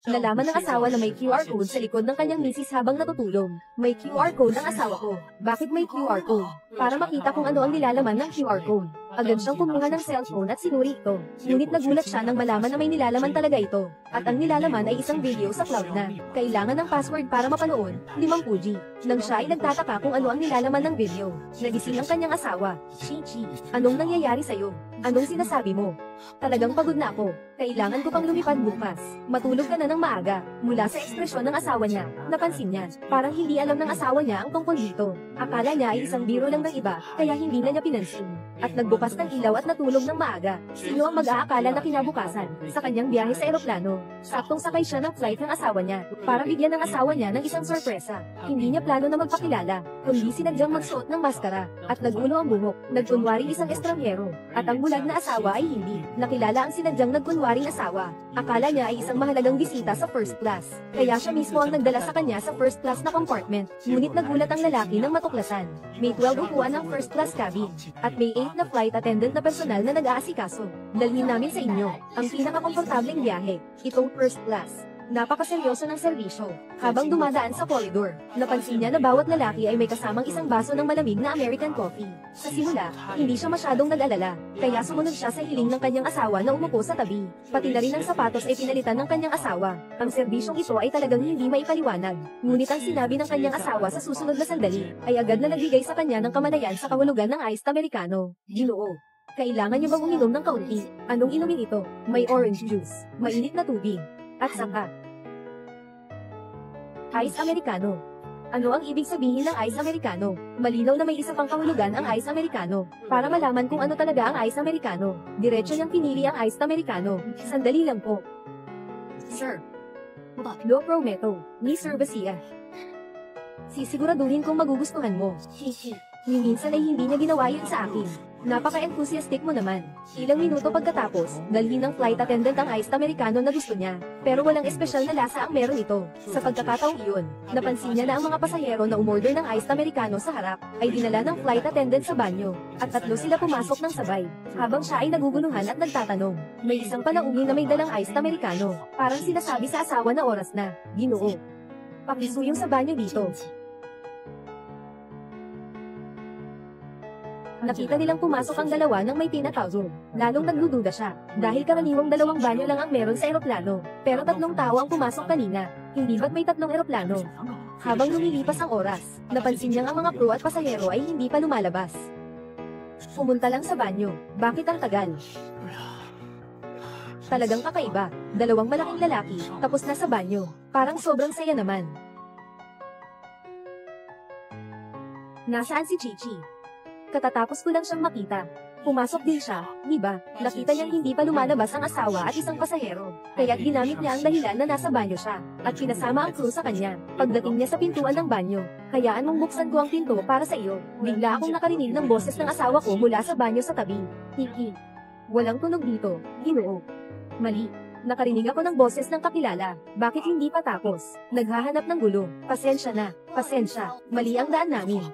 Nalaman ng asawa na may QR code sa likod ng kanyang misis habang natutulog. May QR code ang asawa ko. Bakit may QR code? Para makita kung ano ang nilalaman ng QR code. Agad siyang kumuha ng cellphone at sinuri ito. Ngunit nagulat siya nang malaman na may nilalaman talaga ito. At ang nilalaman ay isang video sa cloud na. Kailangan ng password para mapanood, 5 G. Nang siya ay nagtataka kung ano ang nilalaman ng video, nagising ang kanyang asawa. Chichi, anong nangyayari sa'yo? Anong sinasabi mo? Talagang pagod na ako. Kailangan ko pang lumipad bukas. Matulog ka na ng maaga. Mula sa ekspresyon ng asawa niya, napansin niya, parang hindi alam ng asawa niya ang tungkol dito. Akala niya ay isang biro lang ng iba, kaya hindi na niya pinansin. At nagbukas ng ilaw at natulog ng maaga. Sino ang mag-aakala na kinabukasan, sa kanyang biyahe sa eroplano, saktong sakay siya ng flight ng asawa niya, para bigyan ng asawa niya ng isang sorpresa. Hindi niya plano na magpakilala, kundi sinadyang magsuot ng maskara, at nagulo ang buhok, nagkunwaring isang estranghero, at ang bulag na asawa ay hindi. Nakilala ang sinadyang nagkunwaring asawa. Akala niya ay isang mahalagang bisita sa first class, kaya siya mismo ang nagdala sa kanya sa first class na compartment. Ngunit nagulat ang lalaki ng matuklasan. May 12 upuan ng first class cabin, at may 8 na flight attendant na personal na nag-aasikaso. Dalhin namin sa inyo ang pinakakomportableng biyahe, itong first class. Napakaseryoso ng serbisyo. Habang dumadaan sa koridor, napansin niya na bawat lalaki ay may kasamang isang baso ng malamig na American coffee. Sa simula, hindi siya masyadong nag-alala, kaya sumunod siya sa hiling ng kanyang asawa na umupo sa tabi. Pati na rin ang sapatos ay pinalitan ng kanyang asawa. Ang serbisyong ito ay talagang hindi maipaliwanag. Ngunit ang sinabi ng kanyang asawa sa susunod na sandali, ay agad na nagbigay sa kanya ng kamalayan sa kahulugan ng iced americano. Ginoo, kailangan niyo bang uminom ng kaunti? Anong inumin ito? May orange juice, mainit na tubig, at saka Ice Americano. Ano ang ibig sabihin ng Ice Americano? Malinaw na may isa pang kahulugan ang Ice Americano. Para malaman kung ano talaga ang Ice Americano, diretso niyang pinili ang Iced Americano. Sandali lang po. Sir. Lo prometo, ni Sir Basia. Sisiguraduhin kong magugustuhan mo. Hihi. Minsan ay hindi niya ginawa yun sa akin. Napaka-enthusiastic mo naman. Ilang minuto pagkatapos, dalhin ng flight attendant ang iced americano na gusto niya. Pero walang espesyal na lasa ang meron ito. Sa pagkakataong iyon, napansin niya na ang mga pasahero na umorder ng iced americano sa harap, ay dinala ng flight attendant sa banyo. At 3 sila pumasok ng sabay. Habang siya ay naguguluhan at nagtatanong, may isang palaunin na may dalang iced americano. Parang sinasabi sa asawa na oras na. Ginoo, pakisuyong sa banyo dito. Nakita nilang pumasok ang dalawa ng may tinatawag. Lalong nagdududa siya, dahil karaniwang 2 banyo lang ang meron sa eroplano. Pero 3 tao ang pumasok kanina. Hindi ba't may 3 eroplano? Habang lumilipas ang oras, napansin niyang ang mga crew at pasahero ay hindi pa lumalabas. Pumunta lang sa banyo. Bakit ang tagal? Talagang kakaiba. 2 malaking lalaki, tapos na sa banyo. Parang sobrang saya naman. Nasaan si Chichi? Katatapos ko lang siyang makita. Pumasok din siya, di ba? Nakita niyang hindi pa lumalabas ang asawa at isang pasahero. Kaya't ginamit niya ang dahilan na nasa banyo siya, at pinasama ang crew sa kanya. Pagdating niya sa pintuan ng banyo, hayaan mong buksan ko ang pinto para sa iyo. Bigla akong nakarinig ng boses ng asawa ko mula sa banyo sa tabi. Hihi. Walang tunog dito, Ginoo. Mali. Nakarinig ako ng boses ng kakilala. Bakit hindi pa tapos? Naghahanap ng gulo. Pasensya na. Pasensya. Mali ang daan namin.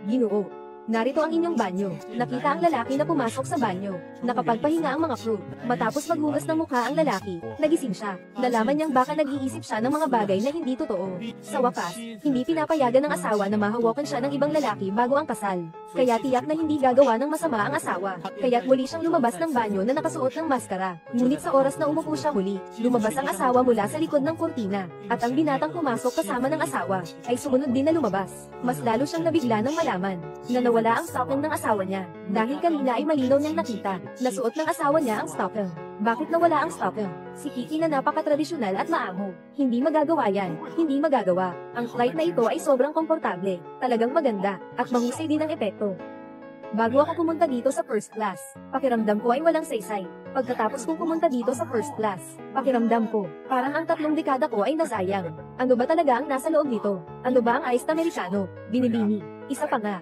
Ginoo. Narito ang inyong banyo. Nakita ang lalaki na pumasok sa banyo. Nakapagpahinga ang mga crew. Matapos maghugas ng mukha ang lalaki, nagising siya. Nalaman niyang baka nag-iisip siya ng mga bagay na hindi totoo. Sa wakas, hindi pinapayagan ng asawa na mahawakan siya ng ibang lalaki bago ang kasal. Kaya tiyak na hindi gagawa ng masama ang asawa. Kaya't muli siyang lumabas ng banyo na nakasuot ng maskara. Ngunit sa oras na umupo siya muli, lumabas ang asawa mula sa likod ng kurtina. At ang binatang pumasok kasama ng asawa, ay sumunod din na lumabas. Mas lalo siyang nabigla ng malaman na nawala ang stocking ng asawa niya. Dahil kanina ay malinaw niyang nakita na suot ng asawa niya ang stocking. Bakit nawala ang stocking? Si Kiki na napaka-tradisyonal at maamo. Hindi magagawa yan. Hindi magagawa. Ang flight na ito ay sobrang komportable. Talagang maganda. At mahusay din ang epekto. Bago ako pumunta dito sa first class, pakiramdam ko ay walang saysay. Pagkatapos kong pumunta dito sa first class, pakiramdam ko, parang ang 3 dekada ko ay nasayang. Ano ba talaga ang nasa loob nito? Ano ba ang iced americano? Binibini. Isa pa nga.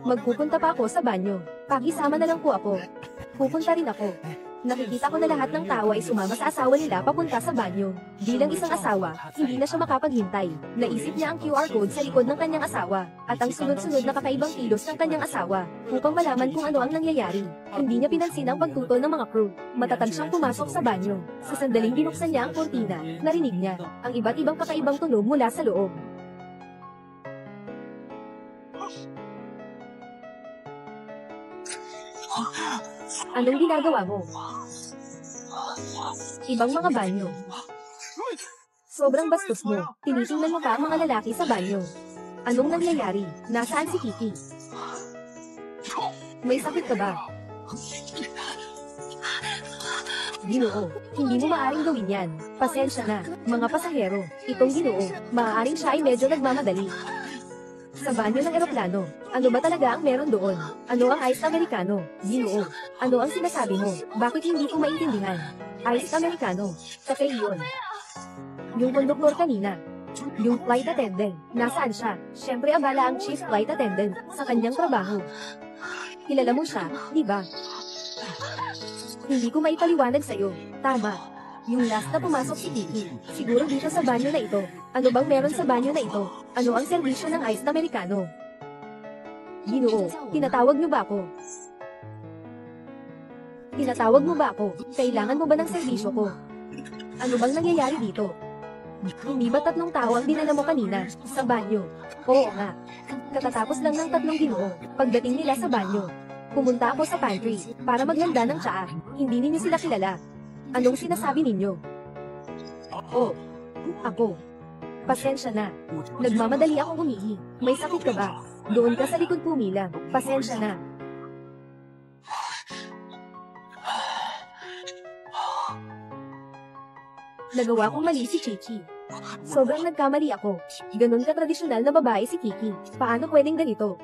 Magpupunta pa ako sa banyo. Pakisama na lang po ako. Pupunta rin ako. Nakikita ko na lahat ng tao ay sumama sa asawa nila papunta sa banyo. Bilang isang asawa, hindi na siya makapaghintay. Naisip niya ang QR code sa likod ng kanyang asawa, at ang sunod-sunod na kakaibang kilos ng kanyang asawa, upang malaman kung ano ang nangyayari. Hindi niya pinansin ang pagtutol ng mga crew. Matatag siyang pumasok sa banyo. Sa sandaling binuksan niya ang kurtina, narinig niya ang iba't ibang kakaibang tunog mula sa loob. Anong ginagawa mo? Ibang mga banyo. Sobrang bastos mo. Tinitingnan mo pa ang mga lalaki sa banyo. Anong nangyayari? Nasaan si Kiki? May sakit ka ba? Ginoo, hindi mo maaaring gawin yan. Pasensya na, mga pasahero. Itong Ginoo, maaaring siya ay medyo nagmamadali. Sa banyo ng eroplano, ano ba talaga ang meron doon? Ano ang iced americano? Ginoo, ano ang sinasabi mo? Bakit hindi ko maintindihan? Iced americano, kaffe yun. Yung konduktor kanina. Yung flight attendant, nasaan siya? Siyempre abala ang chief flight attendant sa kanyang trabaho. Kilala mo siya, di ba? Hindi ko maipaliwanag sa'yo. Tama. Yung last na pumasok si Kiki, siguro dito sa banyo na ito. Ano bang meron sa banyo na ito? Ano ang serbisyo ng iced americano? Ginoo, tinatawag niyo ba ako? Tinatawag mo ba ako? Kailangan mo ba ng serbisyo ko? Ano bang nangyayari dito? Hindi ba 3 tao ang dinala mo kanina sa banyo? Oo nga. Katatapos lang ng 3 Ginoo. Pagdating nila sa banyo, pumunta ako sa pantry para maghanda ng tsaa. Hindi ninyo sila kilala. Anong sinasabi ninyo? Oh, ako. Pasensya na. Nagmamadali akong umihi. May sakit ka ba? Doon ka sa likod pumila. Pasensya na. Nagawa kong mali si Chichi. Sobrang nagkamali ako. Ganon ka tradisyonal na babae si Kiki. Paano pwedeng ganito?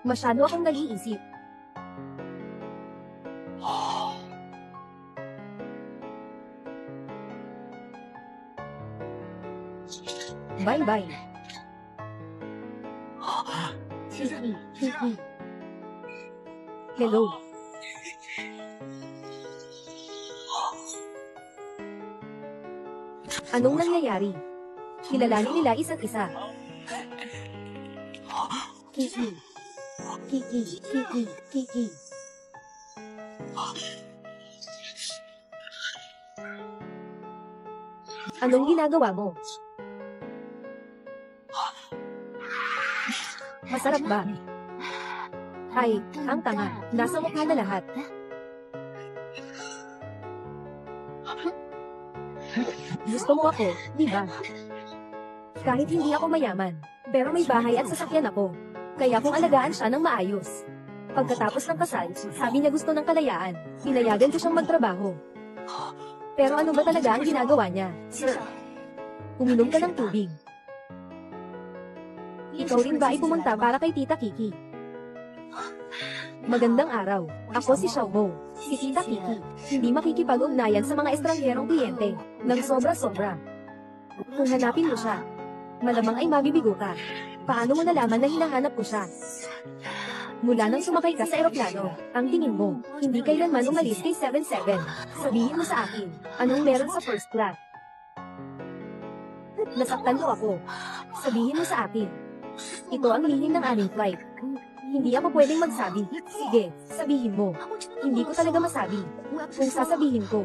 Masyado akong nag-iisip. Bye-bye. Kiki. Hello. Anong nangyayari? Kilalanin nila isa't isa. Kiki. Kiki. Kiki. Kiki. Anong ginagawa mo? Masarap ba? Ay, ang tanga. Nasa mukha na lahat. Gusto mo ako, di ba? Kahit hindi ako mayaman, pero may bahay at sasakyan ako. Kaya kung alagaan siya ng maayos. Pagkatapos ng kasal, sabi niya gusto ng kalayaan. Pinayagan ko siyang magtrabaho. Pero ano ba talaga ang ginagawa niya? Sir, uminom ka ng tubig. Ikaw rin ba ay pumunta para kay Tita Kiki? Magandang araw. Ako si Xiaobo. Si Tita Kiki. Hindi makikipag-ugnayan sa mga estrangherong kliyente. Nang sobra-sobra. Kung hanapin mo siya, malamang ay mabibigo ka. Paano mo nalaman na hinahanap ko siya? Mula nang sumakay ka sa eroplano, ang tingin mo, hindi kailanman umalis kay 77. Sabihin mo sa akin, anong meron sa first class? Nasaktan mo ako. Sabihin mo sa akin. Ito ang lihim ng aming flight. Hindi ako pwedeng magsabi. Sige, sabihin mo. Hindi ko talaga masabi. Kung sasabihin ko,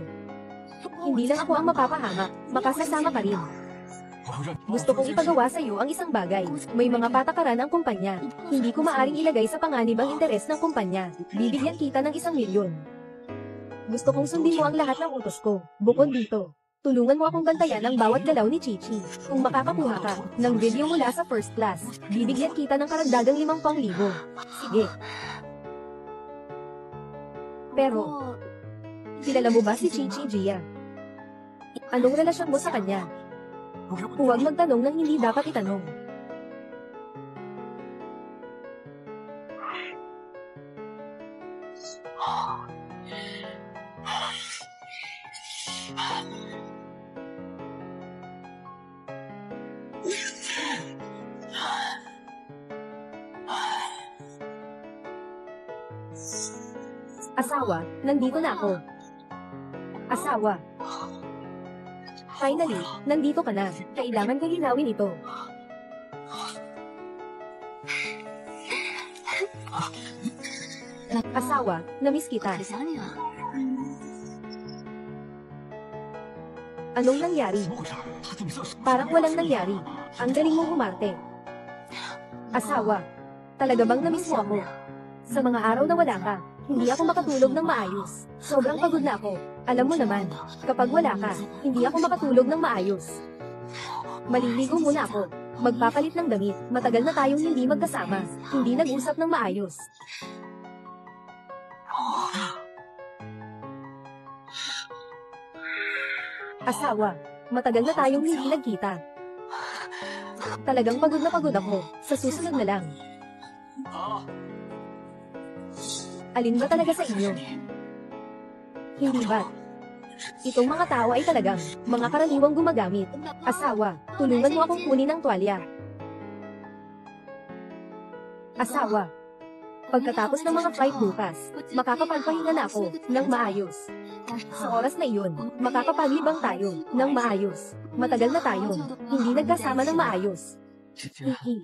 hindi lang ako ang mapapahamak, makasasama ka rin. Gusto kong ipagawa sa iyo ang isang bagay. May mga patakaran ang kumpanya. Hindi ko maaring ilagay sa panganib ang interes ng kumpanya. Bibigyan kita ng 1 milyon. Gusto kong sundin mo ang lahat ng utos ko. Bukod dito, tulungan mo akong bantayan ang bawat galaw ni Chichi. Kung makakakuha ka ng video mula sa first class, bibigyan kita ng karagdagang 50,000. Sige. Pero, kilala mo ba si Chichi Gia? Anong relasyon mo sa kanya? Huwag magtanong ng hindi dapat itanong. Asawa, nandito na ako. Asawa. Finally, nandito ka na. Kailangan kong linawin ito. Asawa, namiss kita. Anong nangyari? Parang walang nangyari. Ang galing mong umarte. Asawa, talaga bang namiss mo ako? Sa mga araw na wala ka, hindi ako makatulog ng maayos. Sobrang pagod na ako. Alam mo naman, kapag wala ka, hindi ako makatulog ng maayos. Maliligo muna ako. Magpapalit ng damit. Matagal na tayong hindi magkasama. Hindi nag-usap ng maayos. Asawa, matagal na tayong hindi nagkita. Talagang pagod na pagod ako. Sa susunod na lang. Alin ba talaga sa inyo? Hindi ba? Itong mga tao ay talagang mga karaniwang gumagamit. Asawa, tulungan mo akong kunin ang tuwalya. Asawa, pagkatapos ng mga flight bukas, makakapagpahinga na ako ng maayos. Sa oras na iyon, makakapaglibang tayo ng maayos. Matagal na tayo, hindi nagkasama ng maayos. Kiki,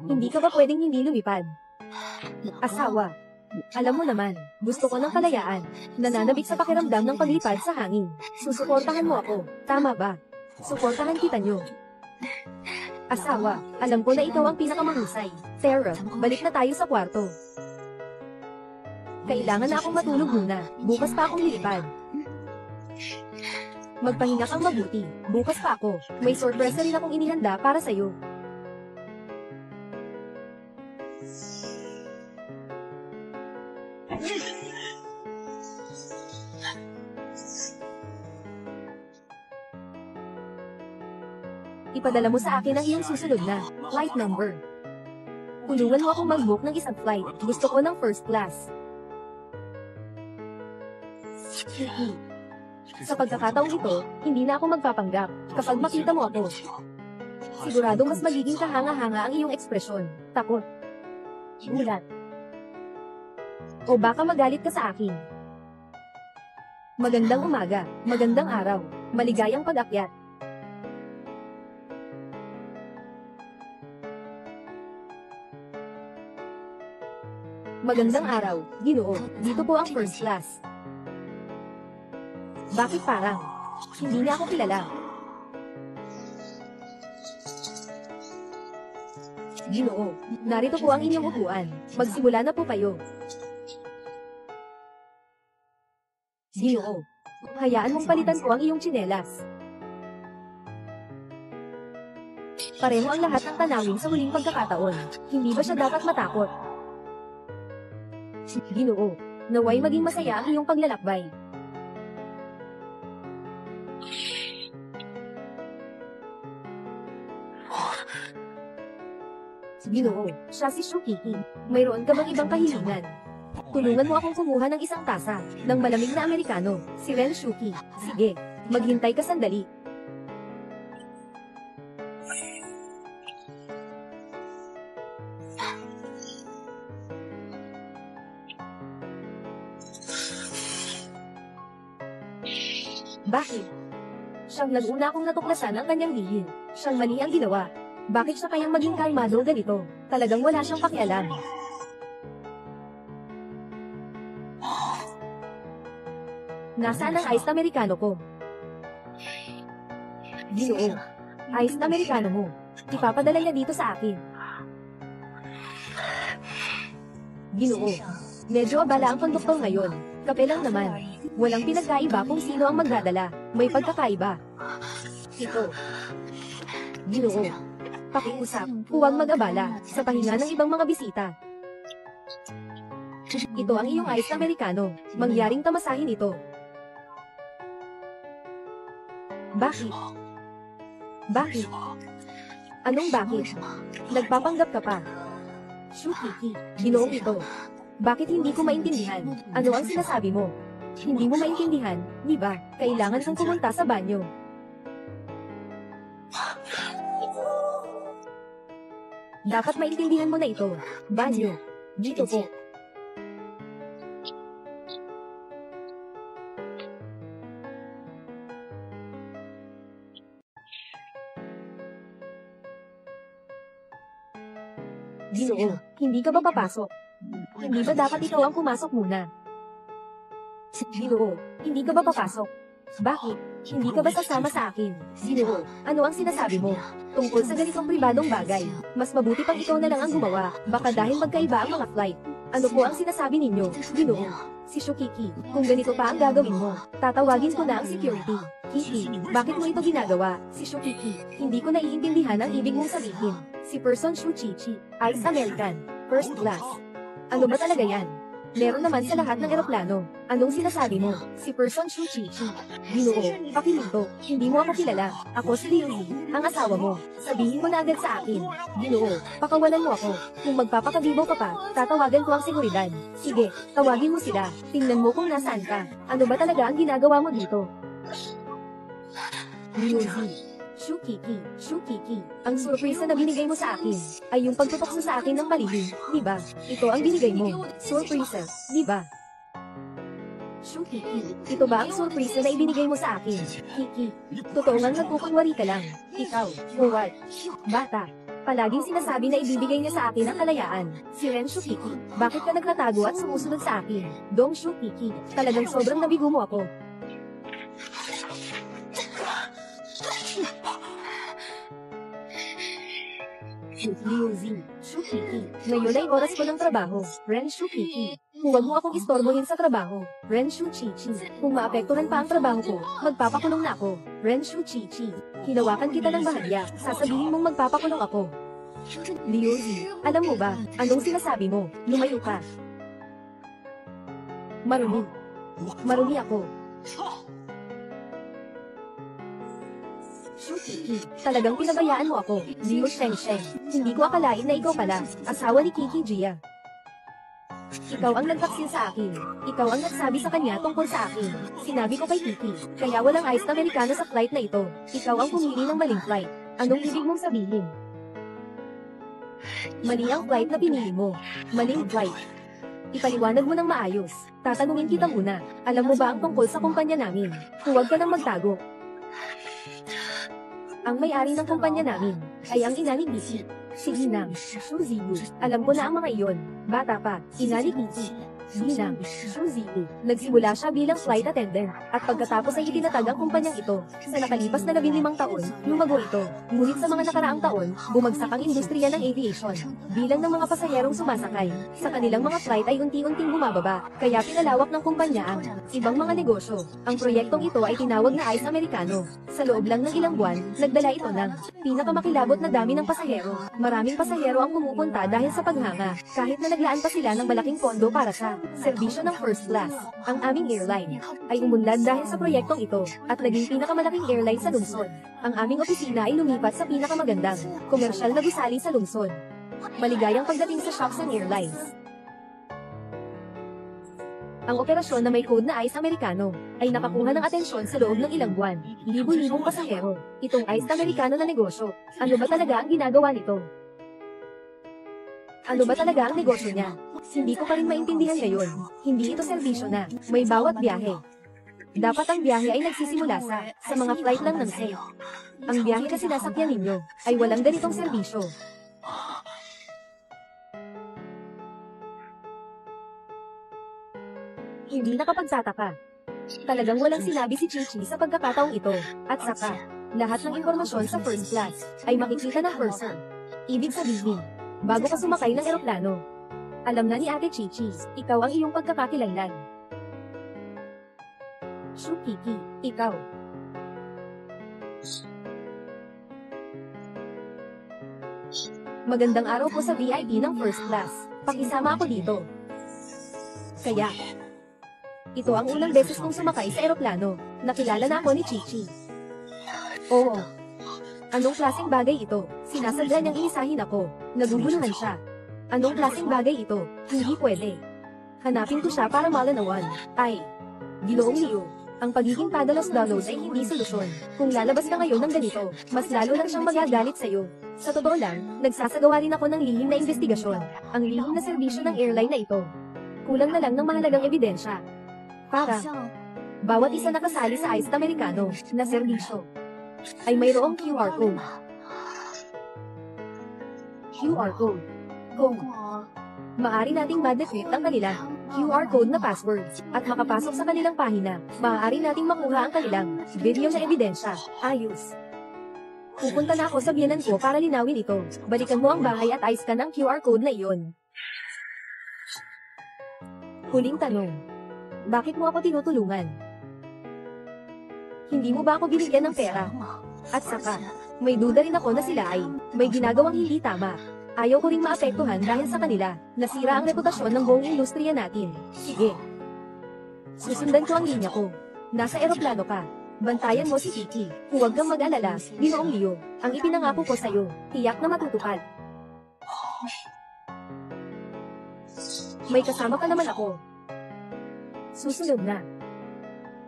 hindi ka ba pwedeng hindi lumipad? Asawa, alam mo naman, gusto ko ng kalayaan. Nananabik sa pakiramdam ng paglipad sa hangin. Susuportahan mo ako, tama ba? Suportahan kita nyo. Asawa, alam ko na ikaw ang pinakamahusay. Sarah, balik na tayo sa kwarto. Kailangan na akong matulog muna. Bukas pa akong lilipad. Magpahinga kang mabuti. Bukas pa ako. May sorpresa rin akong inihanda para sa'yo. Ipadala mo sa akin ang iyong susunod na flight number. Tulungan mo akong mag-book ng isang flight. Gusto ko ng first class. Sa pagkakataong ito, hindi na ako magpapanggap. Kapag makita mo ako, sigurado mas magiging kahanga-hanga ang iyong ekspresyon. Takot. Gulat. O baka magalit ka sa akin. Magandang umaga, magandang araw, maligayang pag-akyat. Magandang araw, Ginoo, dito po ang first class. Bakit parang hindi niya ako kilala? Ginoo, narito po ang inyong upuan. Magsimula na po kayo. Ginoo, hayaan mong palitan ko ang iyong tsinelas. Pareho ang lahat ng tanawin sa huling pagkakataon. Hindi ba siya dapat matakot? Ginoo, naway maging masaya ang iyong paglalakbay. Ginoo, siya si Shukiki. Mayroon ka bang ibang kahilingan? Tulungan mo akong kumuha ng isang tasa ng malamig na Amerikano, si Ren Shuki. Sige, maghintay ka sandali. Bakit? Siyang nag-una akong natuklasan ang kanyang lihim. Siyang mali ang ginawa. Bakit siya kayang maging kalmado ganito? Talagang wala siyang pakialam. Nasaan ang iced Americano ko? Ginoo, iced Americano mo. Ipapadala niya dito sa akin. Ginoo, medyo abala ang konduktor ngayon. Kape lang naman. Walang pinagkaiba kung sino ang magdadala. May pagkakaiba. Ito. Ginoo, pakiusap, huwag mag-abala sa pahinga ng ibang mga bisita. Ito ang iyong iced Americano. Mangyaring tamasahin ito. Bakit? Bakit? Anong bakit? Nagpapanggap ka pa. Shukiki, Ginoong ito. Bakit hindi ko maintindihan? Ano ang sinasabi mo? Hindi mo maintindihan, di ba? Kailangan kong pumunta sa banyo. Dapat maintindihan mo na ito. Banyo. Dito po. Ginoo, hindi ka ba papasok? Hindi ba dapat ikaw ang pumasok muna? Ginoo, hindi ka ba papasok? Bakit? Hindi ka ba sasama sa akin? Ginoo, ano ang sinasabi mo? Tungkol sa ganitong pribadong bagay, mas mabuti pang ikaw na lang ang gumawa, baka dahil magkaiba ang mga flight. Ano po ang sinasabi ninyo, Ginoo? Si Shukiki, kung ganito pa ang gagawin mo, tatawagin ko na ang security. Kiki, bakit mo ito ginagawa? Si Shukiki, hindi ko naiintindihan ang ibig mong sabihin. Si Person Shuchichi, Ice American, First Class. Ano ba talaga yan? Meron naman sa lahat ng eroplano. Anong sinasabi mo? Si Person Shuchichi. Ginoo, pakilito, hindi mo ako kilala. Ako si Ryuji, ang asawa mo. Sabihin mo na agad sa akin. Ginoo, pakawalan mo ako. Kung magpapakagibo ka pa, tatawagan ko ang seguridad. Sige, tawagin mo sila. Tingnan mo kung nasaan ka. Ano ba talaga ang ginagawa mo dito? Ryuji. Shukiki, ang surprise na binigay mo sa akin, ay yung pagtutok mo sa akin ng palihim, di ba? Ito ang binigay mo, surprise, di ba? Shukiki, ito ba ang surprise na ibinigay mo sa akin? Kiki, totoo ngang nagkukunwari ka lang. Ikaw, what? Bata, palaging sinasabi na ibibigay niya sa akin ang kalayaan. Si Ren Shukiki, bakit ka nagtatago at sumusunod sa akin? Dong Shukiki, talagang sobrang nabigo mo ako. Ryuji, Shukiki, ngayon ay oras ko ng trabaho. Ren Shukiki, huwag mo akong istorbohin sa trabaho. Ren Shuchichi, kung maapektuhan pa ang trabaho ko, magpapakulong na ako. Ren Shuchichi, hinawakan kita ng bahagya, sasabihin mong magpapakulong ako. Ryuji, alam mo ba, anong sinasabi mo? Lumayo ka. Marumi ako. Shukiki, talagang pinabayaan mo ako. Liu Shengsheng, hindi ko akalain na ikaw pala, asawa ni Kiki Jia. Ikaw ang nagtaksil sa akin. Ikaw ang nagsabi sa kanya tungkol sa akin. Sinabi ko kay Kiki, kaya walang iced Americano sa flight na ito. Ikaw ang pumili ng maling flight. Anong ibig mong sabihin? Mali ang flight na pinili mo. Maling flight. Ipaliwanag mo ng maayos. Tatanungin kita muna. Alam mo ba ang tungkol sa kumpanya namin? Huwag ka nang magtago. Ang may-ari ng kumpanya namin ay ang ina ni Kiki, si Ginang Shuziyu. Alam ko na ang mga iyon. Bata pa, ina ni Kiki, Ginang Shuziyu. Nagsimula siya bilang flight attendant, at pagkatapos ay itinatag ang kumpanyang ito. Sa nakalipas na 15 taon, lumago ito. Ngunit sa mga nakaraang taon, bumagsak ang industriya ng aviation. Bilang ng mga pasahero sumasakay sa kanilang mga flight ay unti-unting bumababa, kaya pinalawak ng kumpanya ang ibang mga negosyo. Ang proyektong ito ay tinawag na Ice Americano. Sa loob lang ng ilang buwan, nagdala ito ng pinakamakilabot na dami ng pasahero. Maraming pasahero ang pumupunta dahil sa paghanga, kahit na naglaan pa sila ng malaking pondo para sa serbisyo ng first class. Ang aming airline ay umunlad dahil sa proyektong ito, at naging pinakamalaking airline sa lungsod. Ang aming opisina ay lumipat sa pinakamagandang komersyal na gusali sa lungsod. Maligayang pagdating sa Shopson Airlines. Ang operasyon na may code na Ice Americano ay nakakuha ng atensyon sa loob ng ilang buwan. Libo-libong pasahero. Itong Ice Americano na negosyo. Ano ba talaga ang ginagawa nito? Ano ba talaga ang negosyo niya? Hindi ko pa rin maintindihan ngayon. Hindi ito serbisyo na. May bawat biyahe. Dapat ang biyahe ay nagsisimula sa mga flight lang ng safe. Ang biyahe na sinasakyan ninyo ay walang ganitong serbisyo. Hindi nakapagtataka. Talagang walang sinabi si Chichi sa pagkakataong ito. At saka, lahat ng impormasyon sa first class ay makikita ng person. Ibig sabihin, bago ka sumakay ng eroplano, alam na ni Ate Chichi, ikaw ang iyong pagkakakilanlan. Shukiki, ikaw. Magandang araw po sa VIP ng first class. Pakisama ako dito. Kaya, ito ang unang beses kong sumakay sa eroplano. Nakilala na ako ni Chichi. Oo. Anong klaseng bagay ito? Sinasadya niyang inisahin ako. Naguguluhan siya. Anong klaseng bagay ito? Hindi pwede. Hanapin ko siya para malanawan. Ay, Ginoong Liu, ang pagiging padalos-dalos ay hindi solusyon. Kung lalabas ka ngayon ng ganito, mas lalo lang siyang magagalit sa'yo. Sa totoo lang, nagsasagawa rin ako ng lihim na investigasyon. Ang lihim na serbisyo ng airline na ito. Kulang na lang ng mahalagang ebidensya. Para bawat isa nakasali sa Ice Americano na serbisyo ay mayroong QR code. QR code. code. Maaari nating ma-decrypt ang kanilang QR code na passwords at makapasok sa kanilang pahina. Maaari nating makuha ang kanilang video na ebidensya. Ayos. Pupunta na ako sa biyanan ko para linawin ito. Balikan mo ang bahay at i-scan ang QR code na iyon. Huling tanong. Bakit mo ako tinutulungan? Hindi mo ba ako binigyan ng pera? At saka, may duda rin ako na sila ay may ginagawang hindi tama. Ayaw ko ring maapektuhan dahil sa kanila. Nasira ang reputasyon ng buong industriya natin. Sige. Susundan ko ang linya ko. Nasa eroplano ka. Bantayan mo si Kiki. Huwag kang mag-alala, Ginoong Leo. Ang ipinangako ko sa'yo, tiyak na matutupad. May kasama ka naman ako. Susunod na.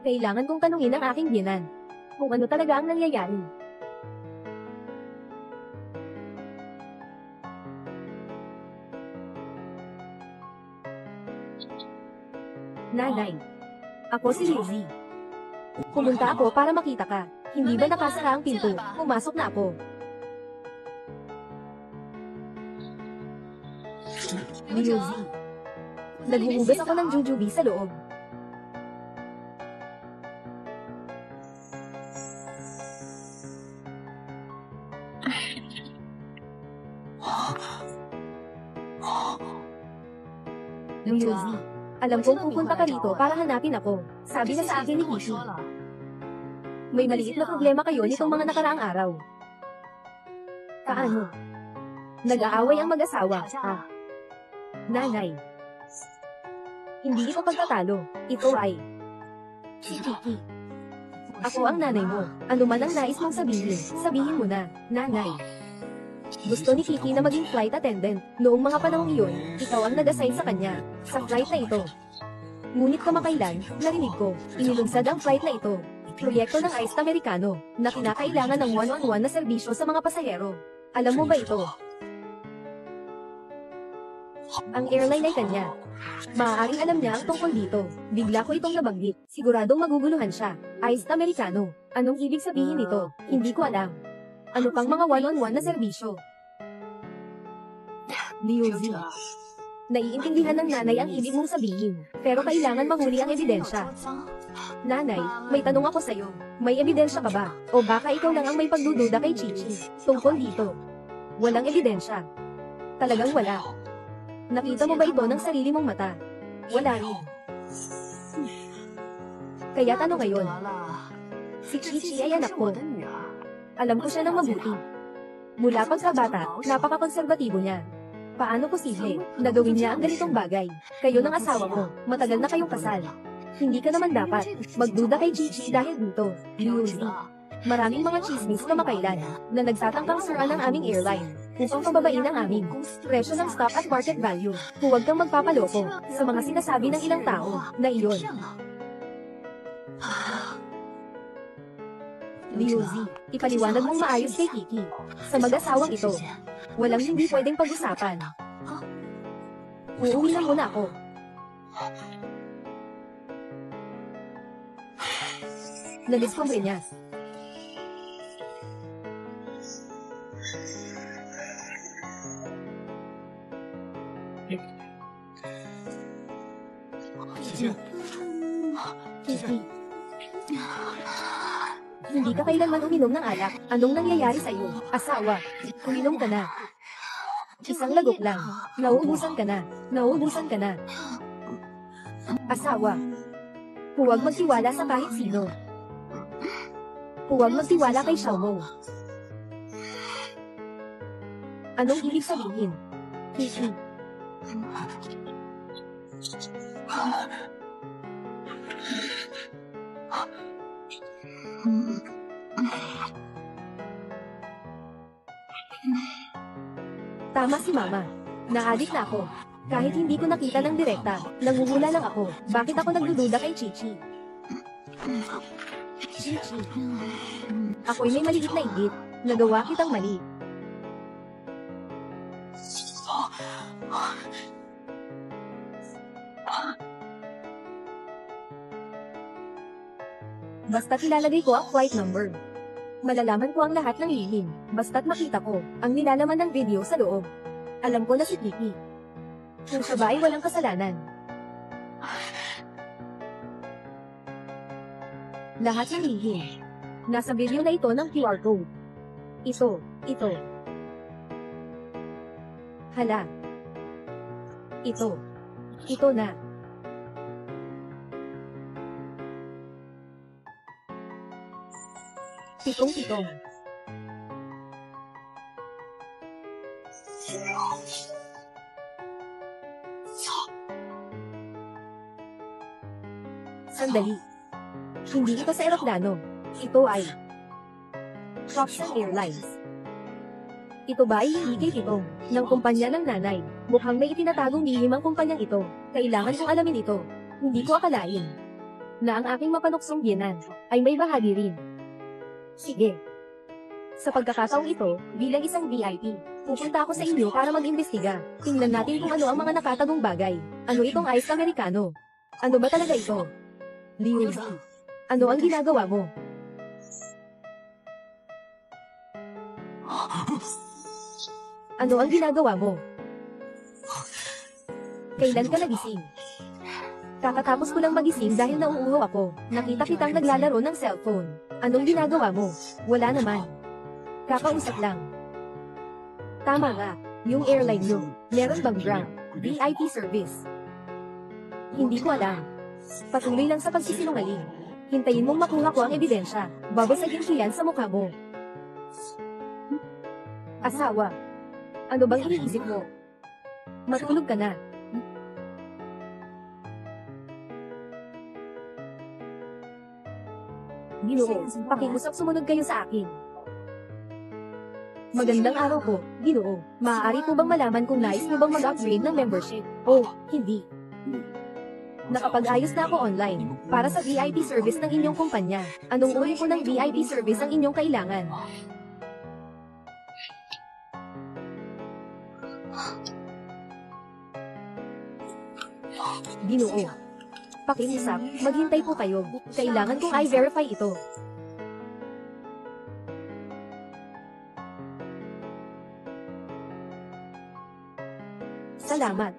Kailangan kong tanungin ang aking biyenan. Kung ano talaga ang nangyayari. Nanay. Ako si Lizzie. Pumunta ako para makita ka. Hindi ba nakasara ang pinto? Pumasok na ako. Lizzie. Naghuhugas ako ng jujube sa loob. Lizzie. Alam kong pupunta ka rito para hanapin ako. Sabi na sa akin ni Kiki. May maliit na problema kayo nitong mga nakaraang araw. Paano? Nag-aaway ang mag-asawa. Nanay. Hindi ito pagtatalo. Ito ay si Kiki. Ako ang nanay mo. Ano man ang nais mong sabihin, sabihin mo na, nanay. Gusto ni Kiki na maging flight attendant. Noong mga panahong iyon, ikaw ang nag-assign sa kanya, sa flight na ito. Ngunit kamakailan, narinig ko, inilunsad ang flight na ito. Proyekto ng Iced Americano, na kinakailangan ng one-on-one na serbisyo sa mga pasahero. Alam mo ba ito? Ang airline ay kanya. Maaaring alam niya ang tungkol dito. Bigla ko itong nabanggit. Siguradong maguguluhan siya. Iced Americano. Anong ibig sabihin nito? Hindi ko alam. Ano pang mga one-on-one na serbisyo? Lizzie. Naiintindihan ng nanay ang ibig mong sabihin. Pero kailangan mahuli ang ebidensya. Nanay, may tanong ako sa'yo. May ebidensya ka ba? O baka ikaw lang ang may pagdududa kay Chichi tungkol dito? Walang ebidensya. Talagang wala. Nakita mo ba ito ng sarili mong mata? Wala rin. Kaya tanong ngayon. Si Chichi ay anak ko. Alam ko siya ng mabuti. Mula pagkabata, napaka-konserbatibo niya. Paano posible na gawin niya ang ganitong bagay? Kayo ng asawa mo, matagal na kayong kasal. Hindi ka naman dapat magduda kay Chichi dahil dito, Lizzie. Maraming mga chismis kamakailan na nagsatangkang siraan ng aming airline upang pababain ang aming presyo ng stock at market value. Huwag kang magpapaloko sa mga sinasabi ng ilang tao na iyon. Lizzie, ipaliwanag mong maayos kay Kiki. Sa mag-asawang ito, walang hindi pwedeng pag-usapan. Uuwi na muna ako. Nadiscover niya. Kiki. Hindi ka kailanman uminom ng alak. Anong nangyayari sa iyo? Asawa, uminom ka na. Isang lagok lang. Nauubusan ka na. Nauubusan ka na. Asawa, huwag magtiwala sa kahit sino. Huwag magtiwala kay Xiaomo. Anong ibig sabihin? Kiki. Tama si Mama. Naadik na ako. Kahit hindi ko nakita ng direkta, nangungula lang ako. Bakit ako nagdududa kay Chichi? Chichi. Ako'y may maliit na inggit. Nagawa kitang mali. Basta't ilalagay ko ang flight number. Malalaman ko ang lahat ng lihim, basta't makita ko ang nilalaman ng video sa loob. Alam ko na si Kiki. Kung siya ba ay walang kasalanan. Lahat ng lihim. Nasa video na ito ng QR code. Ito. Hala. Ito na. Pitong. Sandali. Hindi ito sa eroplano. Ito ay Roxanne Airlines. Ito ba ay hihigay ito ng kumpanya ng nanay? Mukhang may itinatagong lihim ang kumpanyang ito. Kailangan kong alamin ito. Hindi ko akalain na ang aking mapanuksong biyenan ay may bahagi rin. Sige. Sa pagkakataong ito, bilang isang VIP, pupunta ako sa inyo para mag-imbestiga. Tingnan natin kung ano ang mga nakatagong bagay. Ano itong ice americano? Ano ba talaga ito? Liu Zi, ano ang ginagawa mo? Ano ang ginagawa mo? Kailan ka nagising? Kakatapos ko lang magising dahil nauuhaw ako. Nakita kitang naglalaro ng cellphone. Anong ginagawa mo? Wala naman. Kakausap lang. Tama nga, yung airline nyo. Meron bang ground VIP service? Hindi ko alam. Patuloy lang sa pagsisinungaling. Hintayin mong makuha ko ang ebidensya. Babasagin ko yan sa mukha mo. Asawa. Ano bang iniisip mo? Matulog ka na. Ginoo, pakiusap sumunod kayo sa akin. Magandang araw po, Ginoo. Maaari po bang malaman kung nais mo bang mag-upgrade ng membership? Oh, hindi. Nakapag-ayos na ako online para sa VIP service ng inyong kumpanya. Anong uri po ng VIP service ang inyong kailangan? Ginoo. Pakiusap, maghintay po kayo. Kailangan kong i-verify ito. Salamat.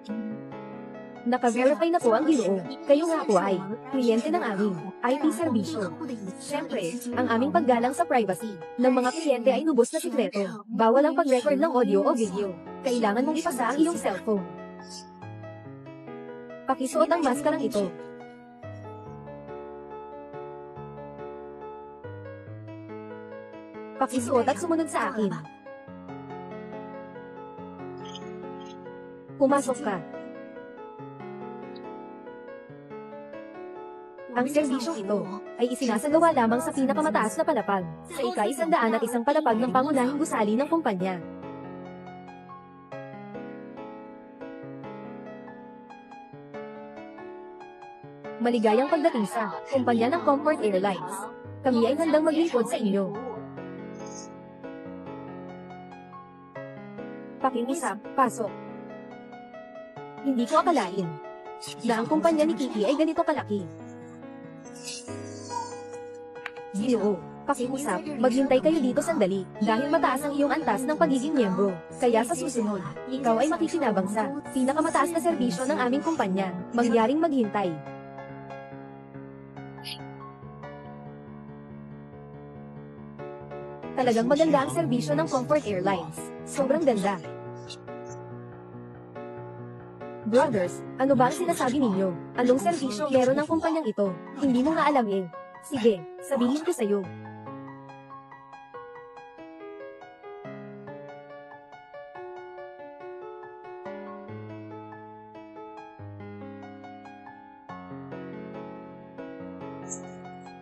Naka-verify na po ang Ginoo. Kayo nga po ay kliyente ng aming IP serbisyo. Siyempre, ang aming paggalang sa privacy ng mga kliyente ay lubos na sikreto. Bawal ang pag-record ng audio o video. Kailangan mong ipasa ang iyong cellphone. Pakisuot ang maskarang ito. Pakisuot at sumunod sa akin. Pumasok ka. Ang serbisyong ito ay isinasagawa lamang sa pinakamataas na palapag, sa ika-101 palapag ng pangunahing gusali ng kumpanya. Maligayang pagdating sa kumpanya ng Comfort Airlines. Kami ay handang maglingkod sa inyo. Pakiusap, pasok. Hindi ko akalain na ang kumpanya ni Kiki ay ganito kalaki. Ginoo, pakiusap, maghintay kayo dito sandali, dahil mataas ang iyong antas ng pagiging miyembro. Kaya sa susunod, ikaw ay makikinabang sa pinakamataas na serbisyo ng aming kumpanya. Mangyaring maghintay. Talagang maganda ang serbisyo ng Comfort Airlines. Sobrang ganda. Brothers, ano ba ang sinasabi ninyo? Anong serbisyo meron ng kumpanyang ito? Hindi mo nga alam eh. Sige, sabihin ko sa'yo.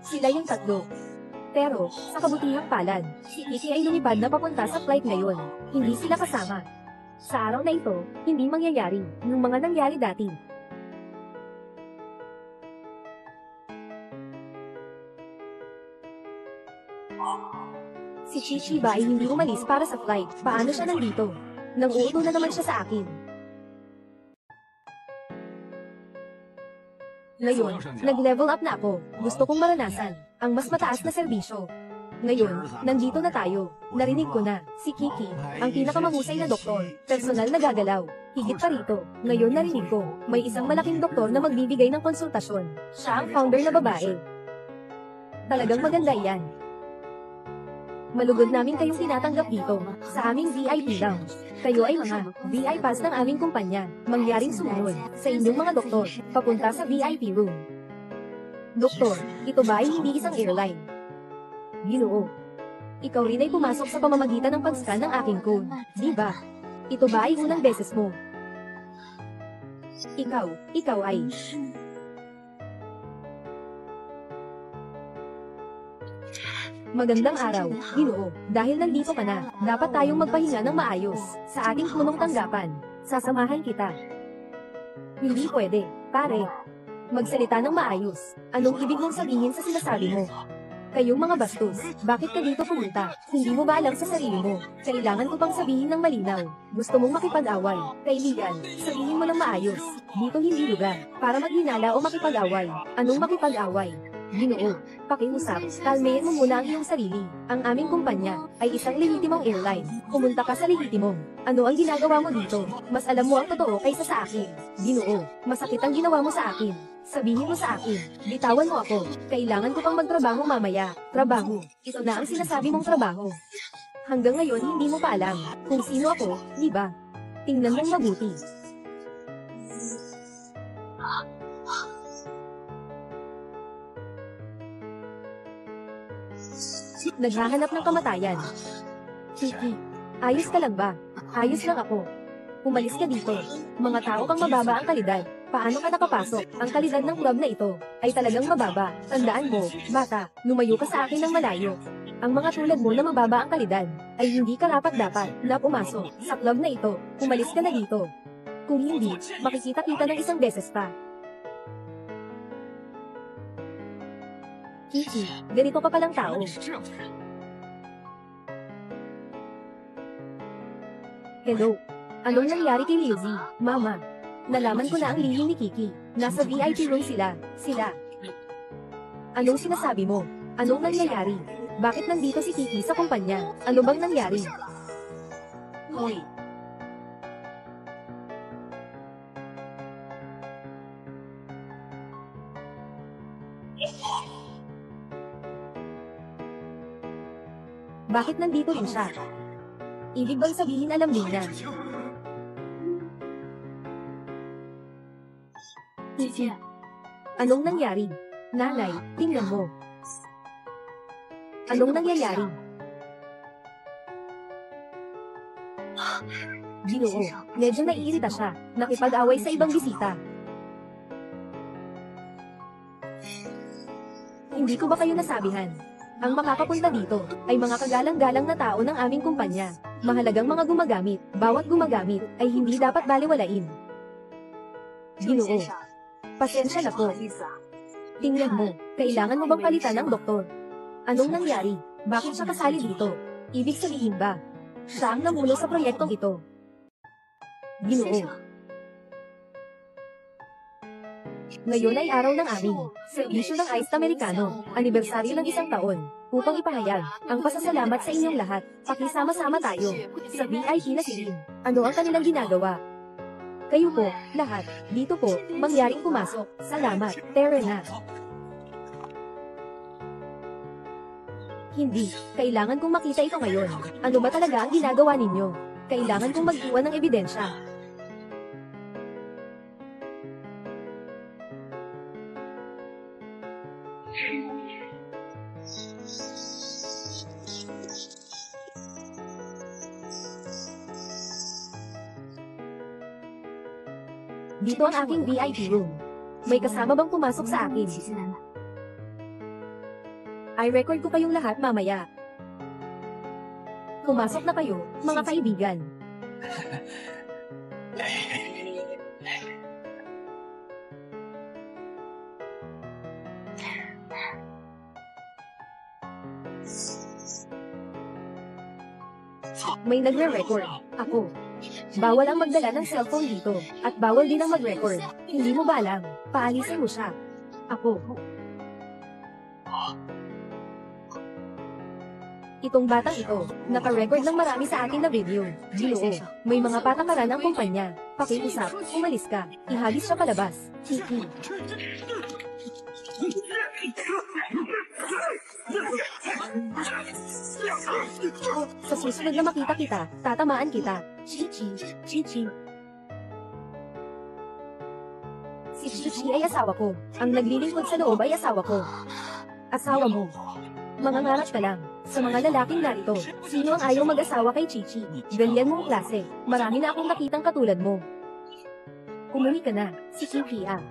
Sila yung tatlo. Pero, sa kabutihang palad, si Kiki ay lumipad na papunta sa flight ngayon. Hindi sila kasama. Sa araw na ito, hindi mangyayari yung mga nangyari dati. Si Chichi ba ay hindi umalis para sa flight? Paano siya nandito? Nang-uuto na naman siya sa akin. Ngayon, nag-level up na ako. Gusto kong maranasan ang mas mataas na serbisyo. Ngayon, nandito na tayo. Narinig ko na, si Kiki, ang pinakamahusay na doktor, personal na gagalaw. Higit pa rito, ngayon narinig ko, may isang malaking doktor na magbibigay ng konsultasyon. Siya ang founder na babae. Talagang maganda yan. Malugod namin kayong tinatanggap dito, sa aming VIP lounge. Kayo ay mga VIPs ng aming kumpanya, mangyaring sumunod, sa inyong mga doktor, papunta sa VIP room. Doktor, ito ba ay hindi isang airline? Ginoo. Ikaw rin ay pumasok sa pamamagitan ng pag-scan ng aking code, di ba? Ito ba ay unang beses mo? Ikaw ay... Magandang araw, Ginoo. Dahil nandito ka na, dapat tayong magpahinga ng maayos, sa ating punong tanggapan. Sasamahan kita. Hindi pwede, pare. Magsalita ng maayos. Anong ibig mong sabihin sa sinasabi mo? Kayong mga bastos, bakit ka dito pumunta? Hindi mo ba alam sa sarili mo? Kailangan ko pang sabihin ng malinaw. Gusto mong makipag-away? Kaibigan, sabihin mo ng maayos. Dito hindi lugar, para maghinala o makipag-away. Anong makipag-away? Ginoo, pakiusap, kalmayin mo muna ang iyong sarili. Ang aming kumpanya ay isang lehitimong airline. Pumunta ka sa lehitimong. Ano ang ginagawa mo dito? Mas alam mo ang totoo kaysa sa akin. Ginoo, masakit ang ginawa mo sa akin. Sabihin mo sa akin, bitawan mo ako. Kailangan ko pang magtrabaho mamaya. Trabaho. Ito na ang sinasabi mong trabaho. Hanggang ngayon hindi mo pa alam kung sino ako, di ba? Tingnan mong mabuti. Naghahanap ng kamatayan. Kiki, ayos ka lang ba? Ayos lang ako. Umalis ka dito. Mga tao kang mababa ang kalidad. Paano ka nakapasok? Ang kalidad ng club na ito ay talagang mababa. Tandaan mo, bata, lumayo ka sa akin ng malayo. Ang mga tulad mo na mababa ang kalidad ay hindi karapat-dapat na pumasok sa club na ito. Umalis ka na dito. Kung hindi, makikita-kita ng isang beses pa. Kiki, ganito ka palang tao. Hello. Anong nangyari kay Lizzie, Mama? Nalaman ko na ang lihim ni Kiki. Nasa VIP room sila. Anong sinasabi mo? Anong nangyayari? Bakit nandito si Kiki sa kumpanya? Ano bang nangyari? Hoy. Bakit nandito rin siya? Ibig bang sabihin alam din niya? Kiki, anong nangyari? Nanay, tingnan mo. Anong nangyayari? Ginoo, medyo naiirita siya. Nakipag-away sa ibang bisita. Hindi ko ba kayo nasabihan? Ang makakapunta dito ay mga kagalang-galang na tao ng aming kumpanya. Mahalagang mga gumagamit. Bawat gumagamit ay hindi dapat baliwalain. Ginoo, pasensya na po. Tingnan mo, kailangan mo bang palitan ng doktor? Anong nangyari? Bakit siya kasali dito? Ibig sabihin ba, siya ang namuno sa proyektong ito? Ginoo. Ngayon ay araw ng aming serbisyo ng Iced Americano, anibersaryo ng 1 taon, upang ipahayag ang pasasalamat sa inyong lahat. Pakisama-sama tayo sa VIP na silin. Ano ang kanilang ginagawa? Kayo po, lahat, dito po, mangyaring pumasok. Salamat, Tara na. Hindi, kailangan kong makita ito ngayon. Ano ba talaga ang ginagawa ninyo? Kailangan kong mag-iwan ng ebidensya. Dito ang aking VIP room. May kasama bang pumasok sa akin? I-record ko kayong lahat mamaya. Pumasok na kayo, mga kaibigan. May nagre-record. Ako. Bawal ang magdala ng cellphone dito, at bawal din ang mag-record. Hindi mo ba alam? Paalisin mo siya. Ako. Itong batang ito, naka-record ng marami sa akin na video. Ginoo, may mga patakaran ang kumpanya. Pakiusap, umalis ka. Ihagis siya palabas. Kiki. Sa susunod na makita kita, tatamaan kita. Chichi, Chichi. Si Chichi ay asawa ko. Ang naglilingkod sa loob ay asawa ko. Asawa mo. Mangangarap ka lang. Sa mga lalaking narito, sino ang ayaw mag-asawa kay Chichi? Ganyan mong klase. Marami na akong nakitang katulad mo. Umuwi ka na, si Kiki ah.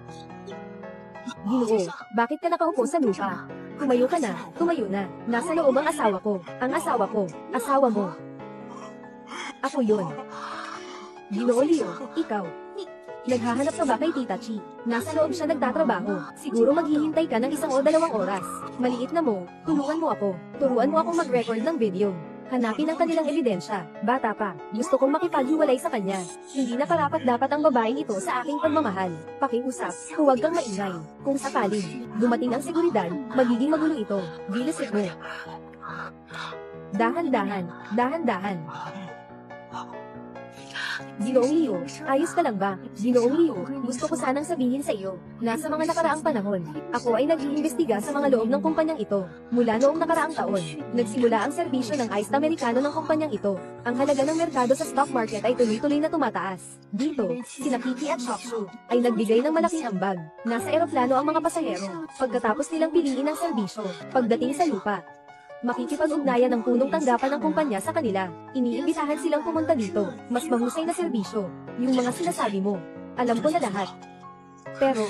Ginoo, bakit ka nakaupo sa lupa? Tumayo ka na, tumayo na. Nasa loob ang asawa ko. Ang asawa ko, asawa mo. Ako yun. Ginoo Leo, ikaw. Naghahanap ka ba kay Tita Chi? Nasa loob siya nagtatrabaho. Siguro maghihintay ka ng 1 o 2 oras. Maliit na mo, tulungan mo ako. Turuan mo akong mag-record ng video. Hanapin ang kanilang ebidensya. Bata pa, gusto kong makipaghiwalay sa kanya. Hindi na karapat-dapat ang babaeng ito sa aking pagmamahal. Pakiusap, huwag kang maingay. Kung sakaling dumating ang seguridad, magiging magulo ito. Bilisit mo. Dahan-dahan, dahan-dahan. Ginoong Leo, ayos ka lang ba? Ginoong Leo, gusto ko sanang sabihin sa iyo, nasa mga nakaraang panahon, ako ay nag-iimbestiga sa mga loob ng kumpanyang ito. Mula noong nakaraang taon, nagsimula ang serbisyo ng iced americano ng kumpanyang ito. Ang halaga ng merkado sa stock market ay tuloy-tuloy na tumataas. Dito, sina Kiki at Shokshu ay nagbigay ng malaking ambag. Nasa eroplano ang mga pasahero, pagkatapos nilang piliin ang serbisyo. Pagdating sa lupa, makikipag-ugnayan ng punong tanggapan ng kumpanya sa kanila. Iniimbitahan silang pumunta dito. Mas mahusay na serbisyo. Yung mga sinasabi mo. Alam ko na lahat. Pero,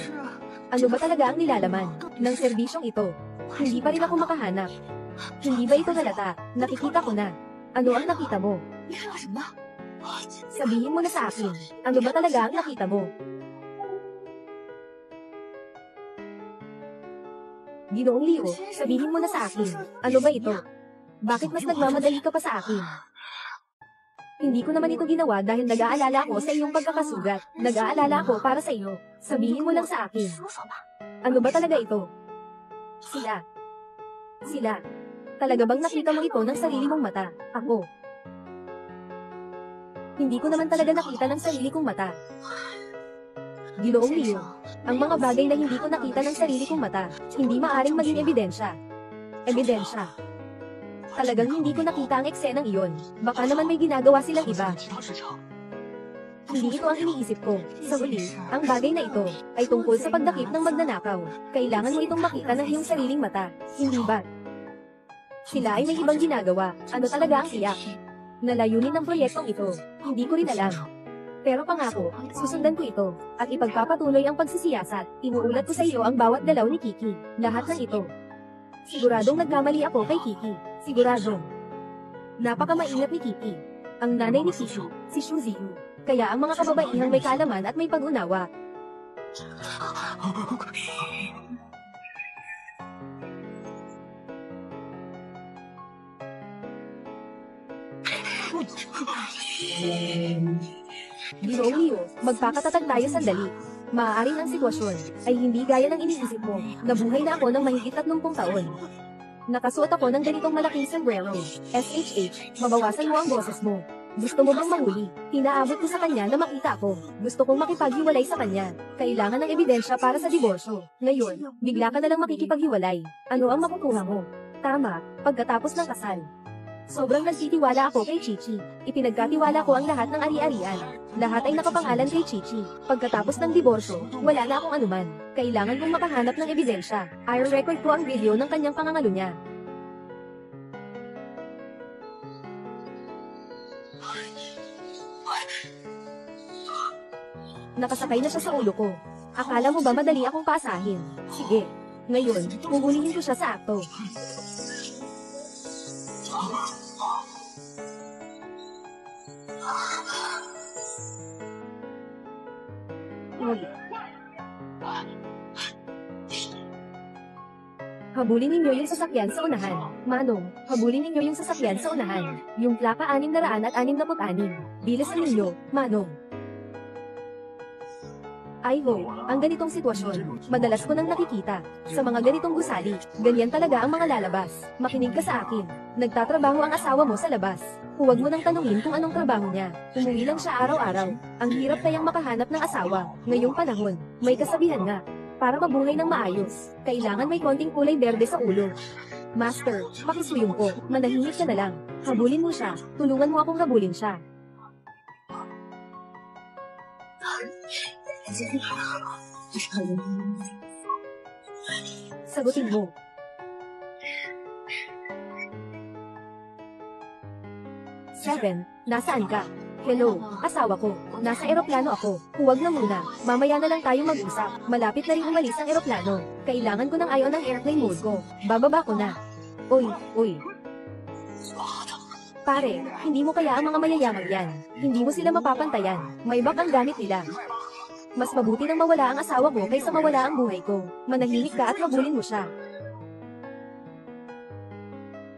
ano ba talaga ang nilalaman ng serbisyong ito? Hindi pa rin ako makahanap. Hindi ba ito halata? Nakikita ko na. Ano ang nakita mo? Sabihin mo na sa akin. Ano ba talaga ang nakita mo? Ginoong Leo, sabihin mo na sa akin, ano ba ito? Bakit mas nagmamadali ka pa sa akin? Hindi ko naman ito ginawa dahil nag-aalala ako sa iyong pagkakasugat. Nag-aalala ako para sa iyo. Sabihin mo lang sa akin. Ano ba talaga ito? Sila. Sila. Talaga bang nakita mo ito ng sarili mong mata? Ako. Hindi ko naman talaga nakita ng sarili kong mata. Ginoong Leo, ang mga bagay na hindi ko nakita ng sarili kong mata, hindi maaring maging ebidensya. Ebidensya. Talagang hindi ko nakita ang eksenang iyon. Baka naman may ginagawa silang iba. Hindi ito ang iniisip ko. Sa huli, ang bagay na ito ay tungkol sa pagdakip ng magnanakaw. Kailangan mo itong makita ng iyong sariling mata. Hindi ba? Sila ay may ibang ginagawa. Ano talaga ang tiyak? Nalayunin ng proyektong ito. Hindi ko rin alam. Pero pangako, susundan ko ito, at ipagpapatuloy ang pagsisiyasat. Inuulat ko sa iyo ang bawat galaw ni Kiki. Lahat ng ito. Siguradong nagkamali ako kay Kiki. Sigurado. Napakamaingat ni Kiki. Ang nanay ni Kiki, si Shuziyu. Kaya ang mga kababaihang may kaalaman at may pag-unawa. Ginoong Leo, magpakatatag tayo sandali. Maaaring ang sitwasyon ay hindi gaya ng iniisip mo. Nabuhay na ako ng mahigit 30 taon. Nakasuot ako ng ganitong malaking sombrero. SHH, mabawasan mo ang boses mo. Gusto mo bang mahuli? Pinaabot ko sa kanya na makita ako. Gusto kong makipaghiwalay sa kanya. Kailangan ng ebidensya para sa diborsyo. Ngayon, bigla ka na lang makikipaghiwalay. Ano ang makukuha mo? Tama, pagkatapos ng kasal. Sobrang nagtitiwala ako kay Chichi. Ipinagkatiwala ko ang lahat ng ari-arian. Lahat ay nakapangalan kay Chichi. Pagkatapos ng diborsyo, wala na akong anuman. Kailangan kong makahanap ng ebidensya. I-record ko ang video ng kanyang pangangalo niya. Nakasakay na siya sa ulo ko. Akala mo ba madali akong paasahin? Sige. Ngayon, huhulihin ko siya sa akto. Habulin ninyo yung sasakyan sa unahan. Manong, habulin ninyo yung sasakyan sa unahan. Yung plaka 666. Bilisan ninyo, Manong. Ay ho, ang ganitong sitwasyon, madalas ko nang nakikita. Sa mga ganitong gusali, ganyan talaga ang mga lalabas. Makinig ka sa akin. Nagtatrabaho ang asawa mo sa labas. Huwag mo nang tanungin kung anong trabaho niya. Umuwi lang siya araw-araw. Ang hirap kayang makahanap ng asawa. Ngayong panahon, may kasabihan nga. Para mabuhay ng maayos, kailangan may konting kulay berde sa ulo. Master, pakisuyong ko, manahimik ka na lang. Habulin mo siya, tulungan mo akong habulin siya. Sagutin mo. Seven, nasaan ka? Hello, asawa ko. Nasa eroplano ako. Huwag na muna. Mamaya na lang tayo mag-usap. Malapit na rin umalis ang eroplano. Kailangan ko ng ayaw ng airplane mode ko. Bababa ko na. Uy. Pare, hindi mo kaya ang mga mayayaman yan. Hindi mo sila mapapantayan. May bag ang gamit nila. Mas mabuti nang mawala ang asawa ko kaysa mawala ang buhay ko. Manahimik ka at habulin mo siya.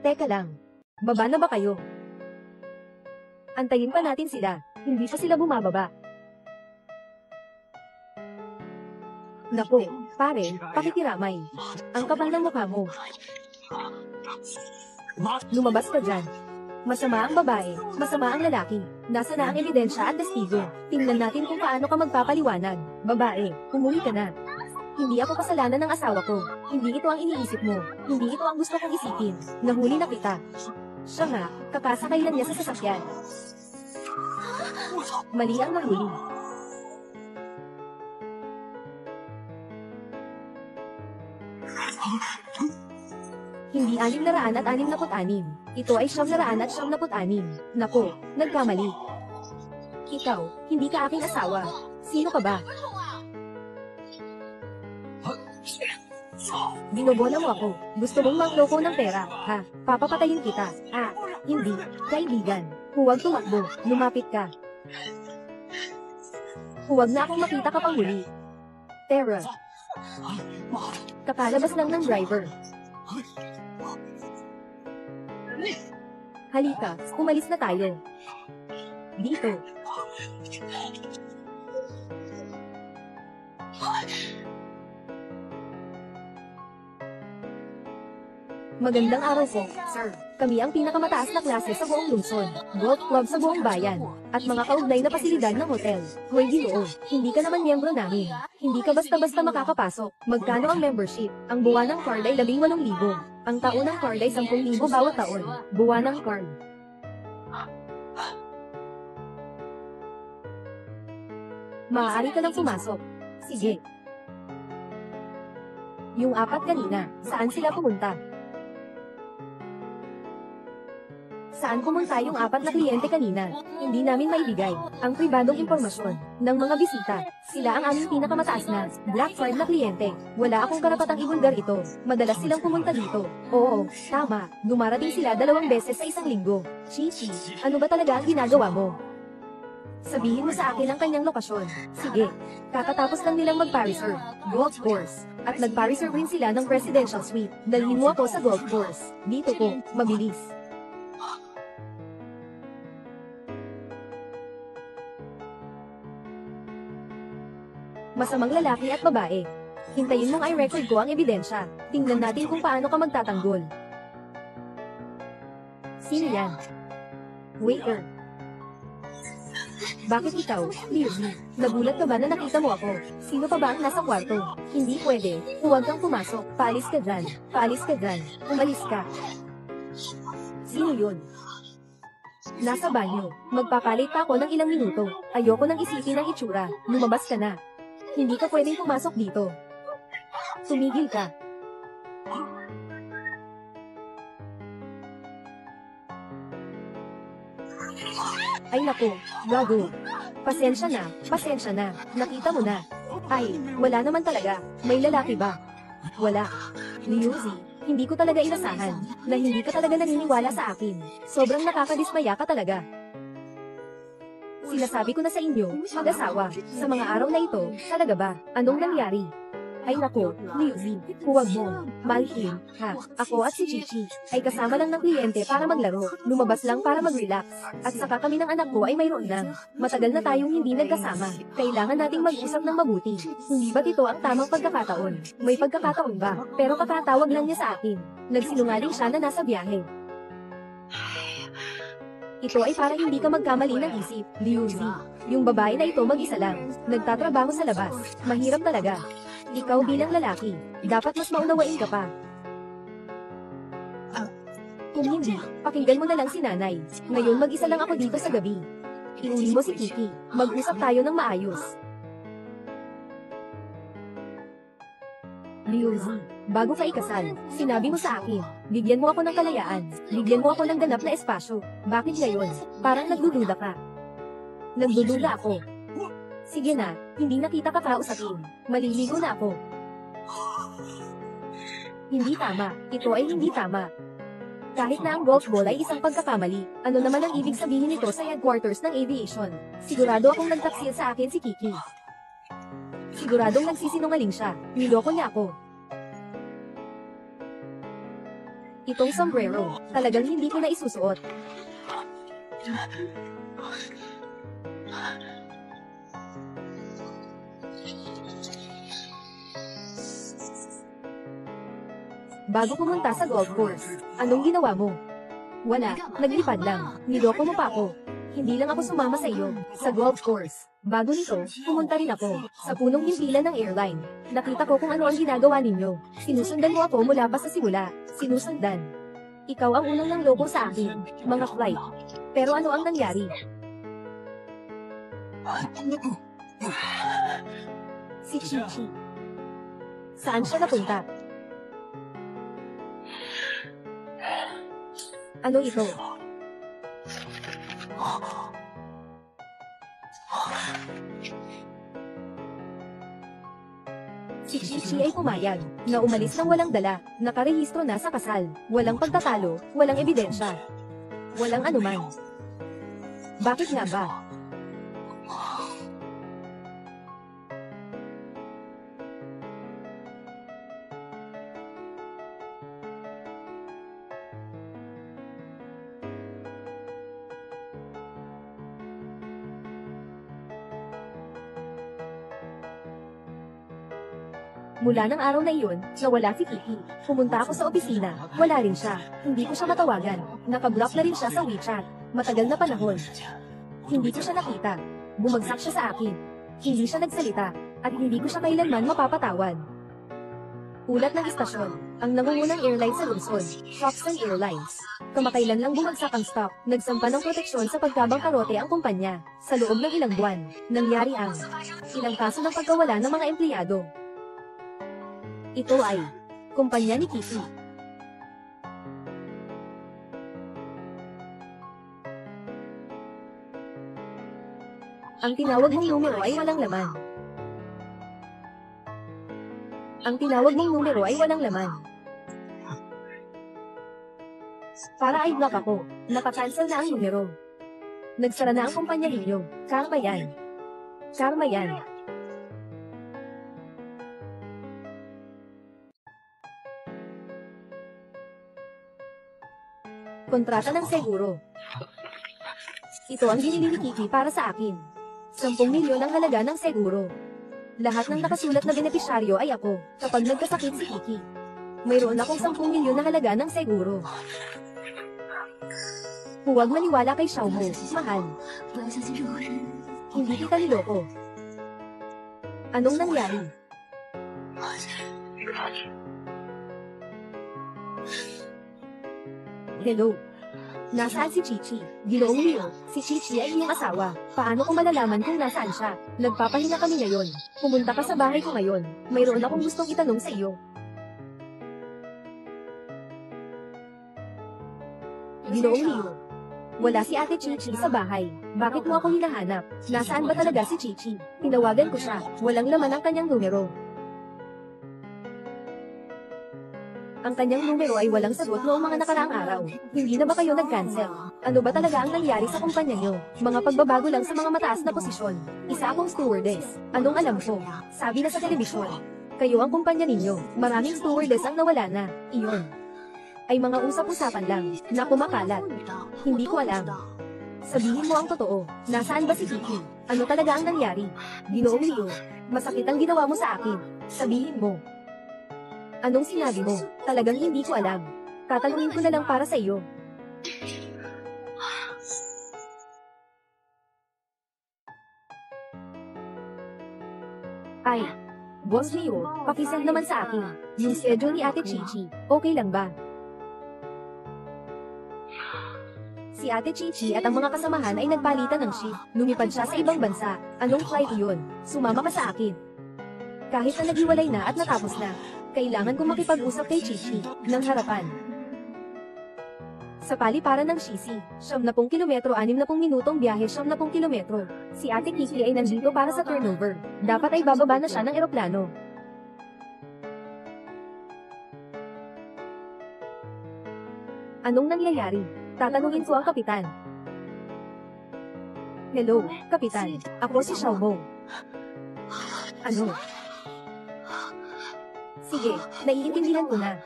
Teka lang. Baba na ba kayo? Antayin pa natin sila. Hindi pa sila bumababa. Naku, pare, pakikiramay. Ang kapal ng mukha mo. Lumabas ka dyan. Masama ang babae, masama ang lalaki. Nasa na ang ebidensya at testigo. Tingnan natin kung paano ka magpapaliwanag. Babae, umuwi ka na. Hindi ako kasalanan ng asawa ko. Hindi ito ang iniisip mo. Hindi ito ang gusto kong isipin. Nahuli na kita. Siya nga, kakasakay lang niya sa sasakyan. Mali ang nahuli. Hindi 666. Ito ay 976. Nako, nagkamali. Ikaw, hindi ka aking asawa. Sino ka ba? Binobola mo ako. Gusto mong mangloko ng pera, ha? Papapatayin kita. Hindi. Kaibigan. Huwag tumakbo. Lumapit ka. Huwag na akong makita ka pang muli. Tara. Kakalabas lang ng driver. Halika, umalis na tayo. Dito. Magandang araw po, sir. Kami ang pinakamataas na klase sa buong lungsod, golf club sa buong bayan, at mga kaugnay na pasilidad ng hotel. Hoy Ginoo, hindi ka naman miyembro namin. Hindi ka basta-basta makakapasok. Magkano ang membership? Ang buwan ng card ay 18,000. Ang taon ng card ay 10,000 bawat taon. Buwan ng card. Maaari ka lang pumasok. Sige. Yung apat kanina, saan sila pumunta? Saan pumunta yung apat na kliyente kanina? Hindi namin maibigay ang pribadong impormasyon ng mga bisita. Sila ang aming pinakamataas na black card na kliyente. Wala akong karapatang ibulgar ito. Madalas silang pumunta dito. Oo, tama. Dumarating sila 2 beses sa isang linggo. Chichi, ano ba talaga ang ginagawa mo? Sabihin mo sa akin ang kanyang lokasyon. Sige. Kakatapos lang nilang mag-Pariser, golf course. At nag-Pariser rin sila ng presidential suite. Dalhin mo ako sa golf course. Dito po, mabilis. Masamang lalaki at babae. Hintayin mong i-record ko ang ebidensya. Tingnan natin kung paano ka magtatanggol. Sino yan? Waiter. Bakit ikaw, Lizzie? Nagulat ka ba na nakita mo ako? Sino pa ba ang nasa kwarto? Hindi pwede. Huwag kang pumasok. Paalis ka dyan. Paalis ka dyan. Umalis ka. Sino yun? Nasa banyo. Magpapalit pa ako ng ilang minuto. Ayoko nang isipin ang itsura. Lumabas ka na. Hindi ka pwedeng pumasok dito. Tumigil ka. Ay naku, gago. Pasensya na. Nakita mo na. Ay, wala naman talaga. May lalaki ba? Wala. Liuzi, hindi ko talaga inasahan na hindi ka talaga naniniwala sa akin. Sobrang nakakadismaya ka talaga. Sinasabi ko na sa inyo, mag-asawa, sa mga araw na ito, talaga ba? Anong nangyari? Ay nako, Liuzi, huwag mo. Malkin, ha? Ako at si Chichi ay kasama lang ng kliyente para maglaro. Lumabas lang para mag-relax. At saka kami ng anak ko ay mayroon lang. Matagal na tayong hindi nagkasama. Kailangan nating mag-usap ng mabuti. Hindi ba't ito ang tamang pagkakataon? May pagkakataon ba? Pero kakatawag lang niya sa akin. Nagsinungaling siya na nasa biyahe. Ito ay para hindi ka magkamali ng isip, Liuzi. Yung babae na ito mag-isa lang. Nagtatrabaho sa labas. Mahirap talaga. Ikaw bilang lalaki, dapat mas maunawain ka pa. Kung hindi, pakinggan mo na lang si nanay. Ngayon mag-isa lang ako dito sa gabi. Iuli mo si Kiki. Mag-usap tayo ng maayos. Liuzi, bago ka ikasal, sinabi mo sa akin, bigyan mo ako ng kalayaan, bigyan mo ako ng ganap na espasyo. Bakit ngayon? Parang nagdududa ka. Nagdududa ako. Sige na, hindi na kita kakausapin. Maliligo na ako. Hindi tama, ito ay hindi tama. Kahit na ang golf ball ay isang pagkakamali, ano naman ang ibig sabihin nito sa headquarters ng aviation? Sigurado akong nagtaksil sa akin si Kiki. Siguradong nagsisinungaling siya. Niloko niya ako. Itong sombrero, talagang hindi ko na isusuot. Bago pumunta sa golf course, anong ginawa mo? Wala, naglipad lang. Niloko mo pa ako. Hindi lang ako sumama sa iyo, sa golf course. Bago nito, pumunta rin ako, sa punong himpilan ng airline. Nakita ko kung ano ang ginagawa ninyo. Sinusundan mo ako mula pa sa simula. Sinusundan. Ikaw ang unang nangloko sa akin, mga flight. Pero ano ang nangyari? Si Chichi. Saan siya napunta? Ano ito? Si Chichi ay pumayag, na umalis ng walang dala, nakarehistro na sa kasal, walang pagtatalo, walang ebidensya. Walang anuman. Bakit nga ba? Mula ng araw na iyon, nawala si Kiki. Pumunta ako sa opisina, wala rin siya. Hindi ko siya matawagan. Nakablock na rin siya sa WeChat. Matagal na panahon. Hindi ko siya nakita. Bumagsak siya sa akin. Hindi siya nagsalita, at hindi ko siya kailanman mapapatawad. Ulat ng istasyon, ang nangungunang airline sa lungsod, Shopson Airlines. Kamakailan lang bumagsak ang stock, nagsampa ng proteksyon sa pagkabangkarote ang kumpanya. Sa loob ng ilang buwan, nangyari ang ilang kaso ng pagkawala ng mga empleyado. Ito ay kumpanya ni Kiki. Ang tinawag mong numero ay walang laman. Ang tinawag mong numero ay walang laman. Para ay block ako. Nakakancel na ang numero. Nagsara na ang kumpanya ninyo. Karma yan. Karma yan. Kontrata ng seguro. Ito ang binili ni Kiki para sa akin. 10 milyon ang halaga ng seguro. Lahat ng nakasulat na benepisyaryo ay ako, kapag nagkasakit si Kiki. Mayroon akong 10 milyon na halaga ng seguro. Huwag maniwala kay Xiaomo, mahal. Hindi kita niloko. Anong nangyari? Hello. Nasaan si Chichi? Ginoong Leo, si Chichi ay iyong asawa. Paano ko malalaman kung nasaan siya? Nagpapahinga kami ngayon. Pumunta ka sa bahay ko ngayon. Mayroon akong gustong itanong sa iyo. Ginoong Leo. Wala si Ate Chichi sa bahay. Bakit mo ako hinahanap? Nasaan ba talaga si Chichi? Tinawagan ko siya. Walang laman ang kanyang numero. Ang kanyang numero ay walang sagot noong mga nakaraang araw. Hindi na ba kayo nag-cancel? Ano ba talaga ang nangyari sa kumpanya nyo? Mga pagbabago lang sa mga mataas na posisyon. Isa akong stewardess. Anong alam ko? Sabi na sa telebisyon. Kayo ang kumpanya ninyo. Maraming stewardess ang nawala na. Iyon ay mga usap-usapan lang na kumakalat. Hindi ko alam. Sabihin mo ang totoo. Nasaan ba si Kiki? Ano talaga ang nangyari? Ginoong Leo, masakit ang ginawa mo sa akin. Sabihin mo. Anong sinabi mo? Talagang hindi ko alam. Tatanungin ko na lang para sa iyo. Ay, Boss Leo, pakisend naman sa akin. Yung schedule ni Ate Chichi, okay lang ba? Si Ate Chichi at ang mga kasamahan ay nagpalitan ng shift. Lumipad siya sa ibang bansa. Anong flight iyon? Sumama ka sa akin. Kahit na naghiwalay na at natapos na, kailangan kong makipag-usap kay Chichi, ng harapan. Sa paliparan ng Shisi, 70 kilometro 60 minutong biyahe 70 kilometro. Si Ate Kiki ay nandito para sa turnover. Dapat ay bababa na siya ng eroplano. Anong nangyayari? Tatanungin ko ang kapitan. Hello, kapitan. Ako si Xiaomo. Ano? Sige, naiintindihan ko na.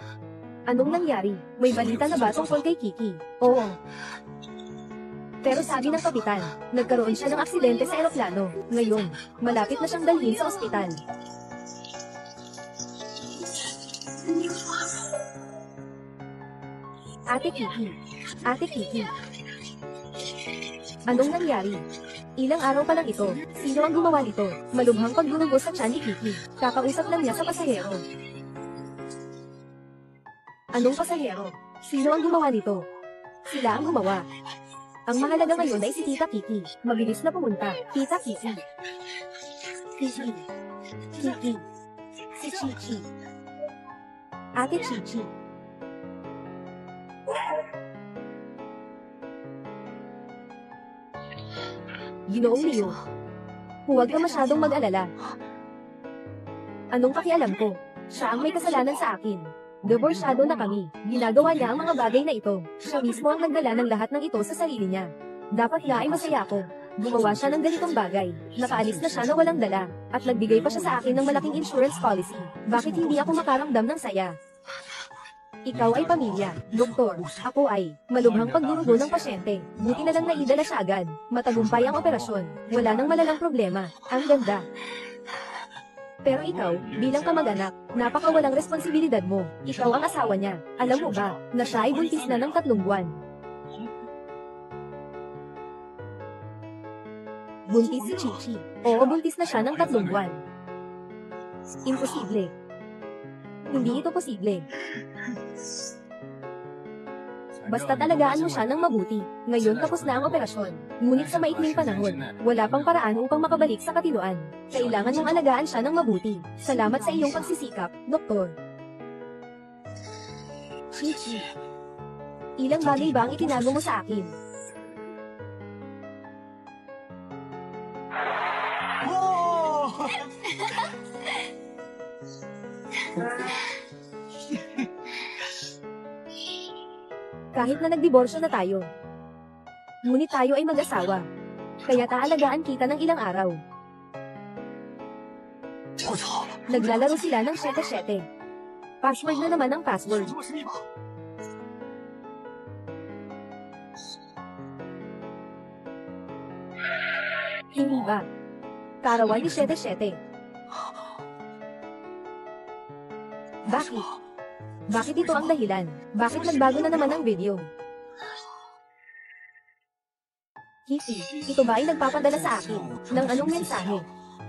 Anong nangyari? May balita na ba tungkol kay Kiki? Oo. Pero sabi ng kapitan, nagkaroon siya ng aksidente sa eroplano. Ngayon, malapit na siyang dalhin sa ospital. Ate Kiki. Ate Kiki. Anong nangyari? Ilang araw pa lang ito. Sino ang gumawa nito? Malubhang pagdurugo sa tiyan ni Kiki. Kakausap lang niya sa pasahero. Anong pasahero? Sino ang gumawa nito? Sila ang gumawa. Ang mahalaga ngayon ay si Tita Kiki. Mabilis na pumunta. Tita Kiki. Kiki. Kiki. Si Chichi. Ate Chichi. Ginoong Leo. Huwag ka masyadong mag-alala. Anong pakialam ko? Siya ang may kasalanan sa akin. Divorsyado na kami. Ginagawa niya ang mga bagay na ito. Siya mismo ang nagdala ng lahat ng ito sa sarili niya. Dapat nga ay masaya ako. Gumawa siya ng ganitong bagay. Nakaalis na siya na walang dala. At nagbigay pa siya sa akin ng malaking insurance policy. Bakit hindi ako makaramdam ng saya? Ikaw ay pamilya. Doktor. Ako ay malubhang pagdurugo ng pasyente. Buti na lang naidala siya agad. Matagumpay ang operasyon. Wala nang malalang problema. Ang ganda. Pero ikaw, bilang kamag-anak, napakawalang responsibilidad mo. Ikaw ang asawa niya. Alam mo ba, na siya ay buntis na ng 3 buwan. Buntis si Chichi. Oo, buntis na siya ng 3 buwan. Imposible. Hindi ito posible. Basta talagaan mo siya ng mabuti. Ngayon tapos na ang operasyon. Ngunit sa maikling panahon, wala pang paraan upang makabalik sa katinuan. Kailangan mong alagaan siya ng mabuti. Salamat sa iyong pagsisikap, Doktor. Chichi. Ilang bagay ba ang itinago mo sa akin? Kahit na nagdiborsyo na tayo, ngunit tayo ay mag-asawa. Kaya taalagaan kita ng ilang araw. Naglalaro sila ng 7-7. Password na naman ang password. Hindi ba? Karawan ni 7-7. Bakit? Bakit ito ang dahilan? Bakit nagbago na naman ang video? Kiki, ito ba ay nagpapadala sa akin ng anong mensahe?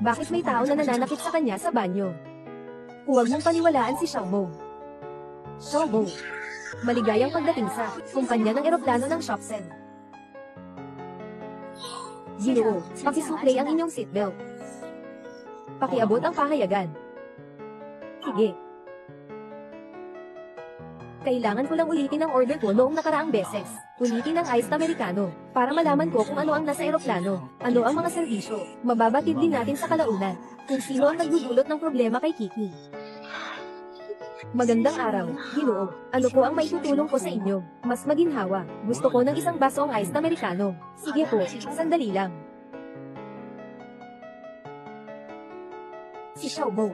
Bakit may tao na nananakit sa kanya sa banyo? Huwag mong paniwalaan si Xiaomo. Xiaomo. Maligayang pagdating sa kumpanya ng eroplano ng Shopsen. Ginoo, pakisuplay ang inyong seatbelt. Pakiabot ang pahayagan. Sige. Kailangan ko lang ulitin ang order ko noong nakaraang beses. Ulitin ang iced americano, para malaman ko kung ano ang nasa eroplano, ano ang mga serbisyo. Mababatid din natin sa kalaunan, kung sino ang nagdudulot ng problema kay Kiki. Magandang araw, Ginoo. Ano po ang maitutulong ko sa inyo? Mas maginhawa. Gusto ko ng isang baso ang iced americano. Sige po, sandali lang. Si Xiaomo.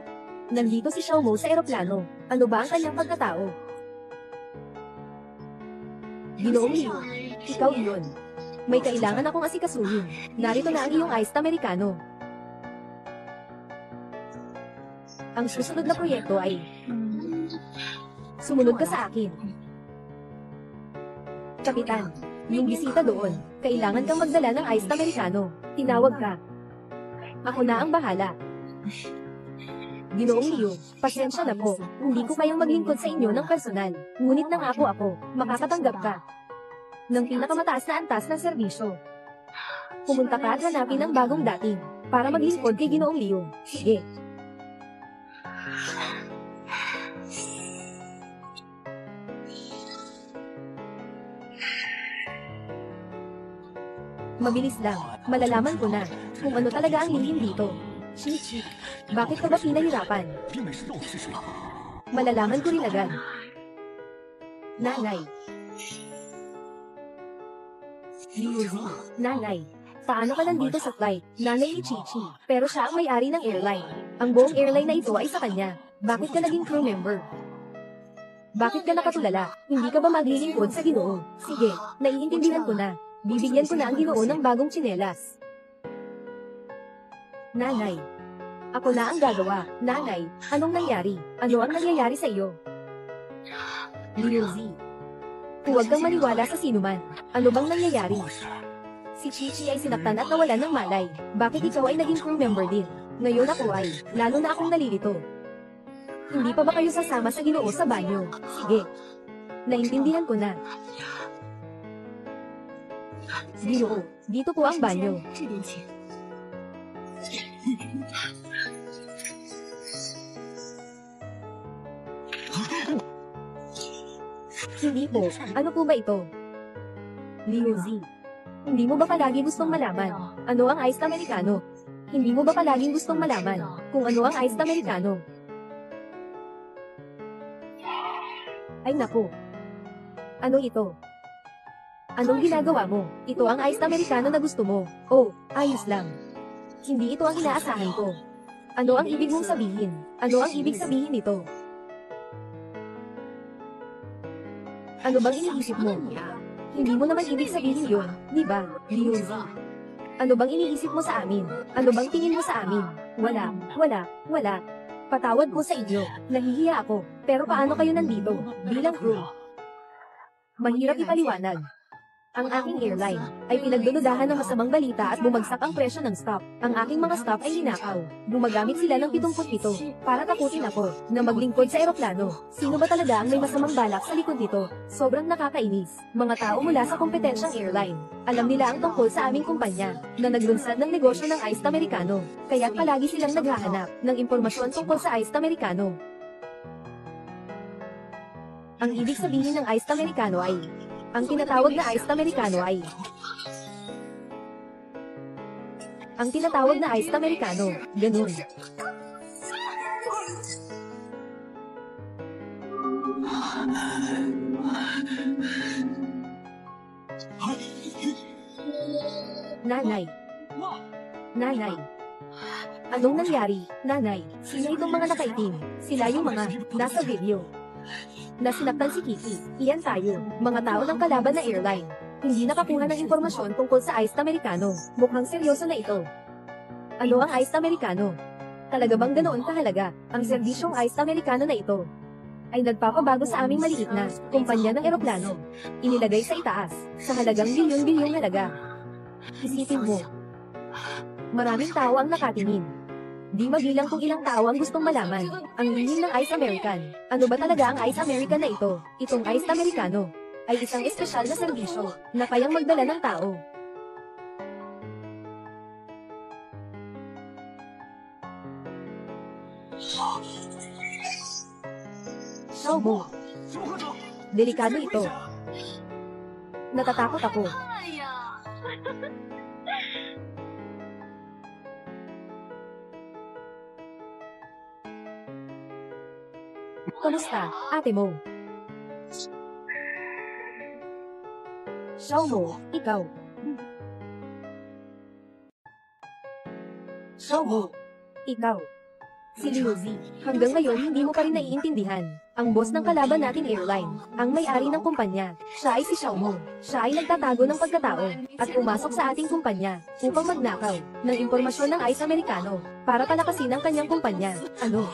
Nandito si Xiaomo sa eroplano. Ano ba ang kanyang pagkatao? Ginoong Liu, ikaw iyon. May kailangan akong asikasuhin. Narito na ang iyong iced americano. Ang susunod na proyekto ay sumunod ka sa akin. Kapitan, yung bisita doon, kailangan kang magdala ng iced americano. Tinawag ka. Ako na ang bahala. Ginoong Liu, pasensya na po, hindi ko kayang maglingkod sa inyo ng personal. Ngunit nangako ako, makakatanggap ka ng pinakamataas na antas ng serbisyo. Pumunta ka at hanapin ang bagong dating para maglingkod kay Ginoong Liu. Sige. Mabilis lang, malalaman ko na kung ano talaga ang lihim dito. Chi, bakit ka ba pinahirapan? Malalaman ko rin agad. Nanay. Liu Zi, nanay. Paano ka nandito sa flight? Nanay ni Chichi, pero siya ang may-ari ng airline. Ang buong airline na ito ay sa kanya. Bakit ka naging crew member? Bakit ka nakatulala? Hindi ka ba maglilingkod sa Ginoo? Sige, naiintindihan ko na. Bibigyan ko na ang Ginoo ng bagong tsinelas. Nanay. Ako na ang gagawa. Nanay, anong nangyari? Ano ang nangyayari sa iyo? Liu Zi. Huwag kang maniwala sa sinuman. Ano bang nangyayari? Si Chichi ay sinaktan at nawalan ng malay. Bakit ikaw ay naging crew member din? Ngayon ako ay, lalo na akong nalilito. Hindi pa ba kayo sasama sa Ginoo sa banyo? Sige. Naintindihan ko na. Ginoo, dito po ang banyo. Hindi po. Ano po ba ito? Liu Zi. Hindi mo ba palagi gustong malaman ano ang iced americano? Hindi mo ba palaging gustong malaman kung ano ang iced americano? Ay naku. Ano ito? Anong ginagawa mo? Ito ang iced americano na gusto mo. Oh, ayos lang. Hindi ito ang inaasahan ko. Ano ang ibig mong sabihin? Ano ang ibig sabihin nito? Ano bang iniisip mo? Hindi mo naman ibig sabihin yun, di ba, Liu Zi? Ano bang iniisip mo sa amin? Ano bang tingin mo sa amin? Wala. Patawad ko sa inyo. Nahihiya ako. Pero paano kayo nandito? Bilang crew. Mahirap ipaliwanag. Ang aking airline ay pinagdududahan ng masamang balita at bumagsak ang presyo ng stock. Ang aking mga stock ay ninakaw. Gumagamit sila ng 77 para takutin ako na maglingkod sa eroplano. Sino ba talaga ang may masamang balak sa likod nito? Sobrang nakakainis. Mga tao mula sa kompetensyang airline. Alam nila ang tungkol sa aming kumpanya na naglunsad ng negosyo ng iced americano. Kaya't palagi silang naghahanap ng impormasyon tungkol sa iced americano. Ang ibig sabihin ng iced americano ay ang tinatawag na iced americano ay ang tinatawag na iced americano. Ganun. Nanay. Nanay. Anong nangyari? Nanay, sino itong mga nakaitim? Sila yung mga nasa video. Nasinaktan si Kitty. Iyan tayo, mga tao ng kalaban na airline. Hindi nakakuha ng impormasyon tungkol sa iced americano. Mukhang seryoso na ito. Ano ang iced americano? Talaga bang ganoon kahalaga ang serbisyong iced americano na ito? Ay nagpapabago sa aming maliit na kumpanya ng eroplano. Inilagay sa itaas, sa halagang bilyon-bilyong halaga. Isipin mo. Maraming tao ang nakatingin. Di mabilang kung ilang tao ang gustong malaman ang lihim ng Ice American. Ano ba talaga ang Ice American na ito? Itong Ice Americano ay isang espesyal na serbisyo na kayang magdala ng tao. Xiaomo. Delikado ito. Natatakot ako. Kamusta, ate mo? Xiaomo, ikaw. Xiaomo, ikaw. Si Liu Zi. Hanggang ngayon hindi mo pa rin naiintindihan. Ang boss ng kalaban nating airline, ang may-ari ng kumpanya, siya ay si Xiaomo. Siya ay nagtatago ng pagkatao, at pumasok sa ating kumpanya, upang magnakaw, ng impormasyon ng ICE Amerikano, para palakasin ang kanyang kumpanya. Ano?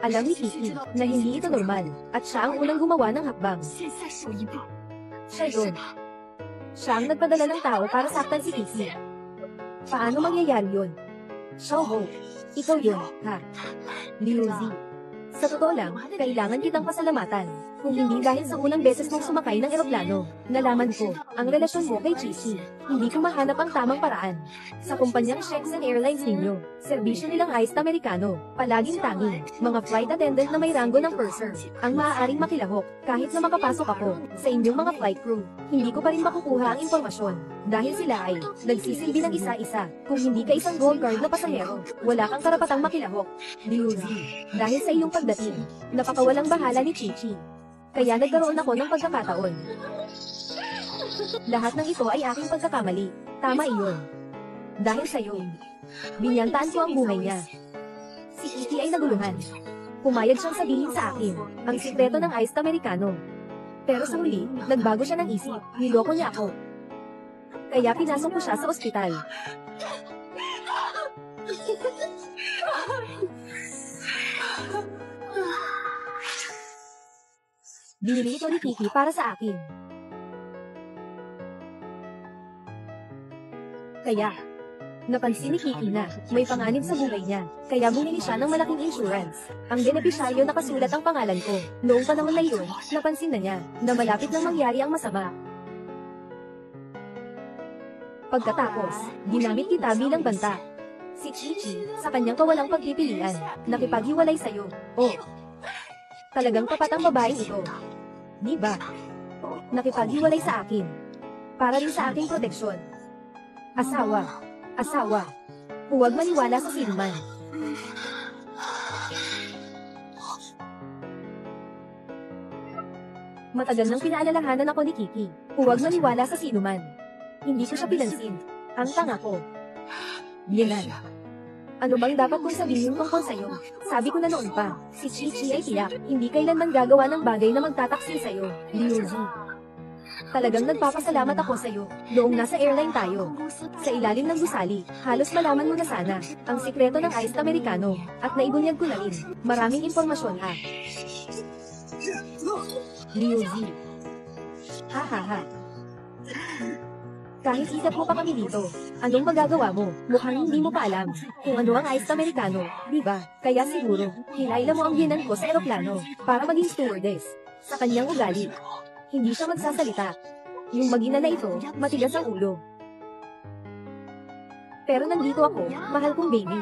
Alam ni Kiki, na hindi ito normal, at siya ang unang gumawa ng hakbang. Siya yun. Siya ang nagpadala ng tao para saktan si Kiki. Paano mangyayari yun? Xiaomo, ikaw yun, ha? Liu Zi. Sa totoo lang, kailangan kitang pasalamatan. Kung hindi dahil sa unang beses mong sumakay ng eroplano, nalaman ko, ang relasyon mo kay Chichi. Hindi ko mahanap ang tamang paraan. Sa kumpanyang Shenzhen Airlines ninyo, serbisyo nilang ICE Amerikano, palaging tanging, mga flight attendant na may ranggo ng purser, ang maaaring makilahok, kahit na makapasok ako, sa inyong mga flight crew. Hindi ko pa rin makukuha ang impormasyon. Dahil sila ay, nagsisilbi ng isa-isa. Kung hindi ka isang gold card na pasahero, wala kang karapatang makilahok. Liu Zi. Dahil sa iyong pagdating, napakawalang bahala ni Chichi. Kaya nagkaroon ako ng pagkakataon. Lahat ng ito ay aking pagkakamali. Tama iyon. Dahil sa iyo, binyantaan ko ang buhay niya. Si Kiki ay naguluhan. Pumayag siyang sabihin sa akin, ang sikreto ng ICE Amerikano. Pero sa huli, nagbago siya ng isip, niloko niya ako. Kaya pinasok ko siya sa ospital. Binili ito ni Kiki para sa akin. Kaya, napansin ni Kiki na may panganib sa buhay niya, kaya bumili siya ng malaking insurance. Ang benepisyaryo nakasulat ang pangalan ko. Noong panahon na iyon, napansin na niya na malapit nang mangyari ang masama. Pagkatapos, ginamit kita bilang banta. Si Chichi, sa kanyang kawalang pagpipilian, nakipaghiwalay sa'yo. Oh, talagang tapat ang babaeng ito. Di ba? Nakipaghiwalay sa akin. Para rin sa aking proteksyon. Asawa. Asawa. Huwag maniwala sa sinuman. Matagal nang pinaalalahanan ako ni Kiki. Huwag maniwala sa sinuman. Hindi ko siya pinansin. Ang tanga ko. Yan. Ano bang dapat kong sabihin tungkol sa'yo? Sabi ko na noon pa, si Chichi ay tiyak, hindi kailanman gagawa ng bagay na magtataksil sa'yo, Liu Zi. Talagang nagpapasalamat ako sa'yo, noong nasa airline tayo. Sa ilalim ng gusali, halos malaman mo na sana, ang sikreto ng ICE Amerikano, at naibunyag ko na rin, maraming impormasyon ha. Liu Zi. Ha ha ha. Kahit isip mo pa kami dito, anong magagawa mo? Mukhang hindi mo pa alam kung ano ang ICE Amerikano, di ba? Kaya siguro, hilaila mo ang binan ko sa eroplano para maging stewardess. Sa kanyang ugali, hindi siya magsasalita. Yung mag-ina na ito, matigas ang ulo. Pero nandito ako, mahal kong baby.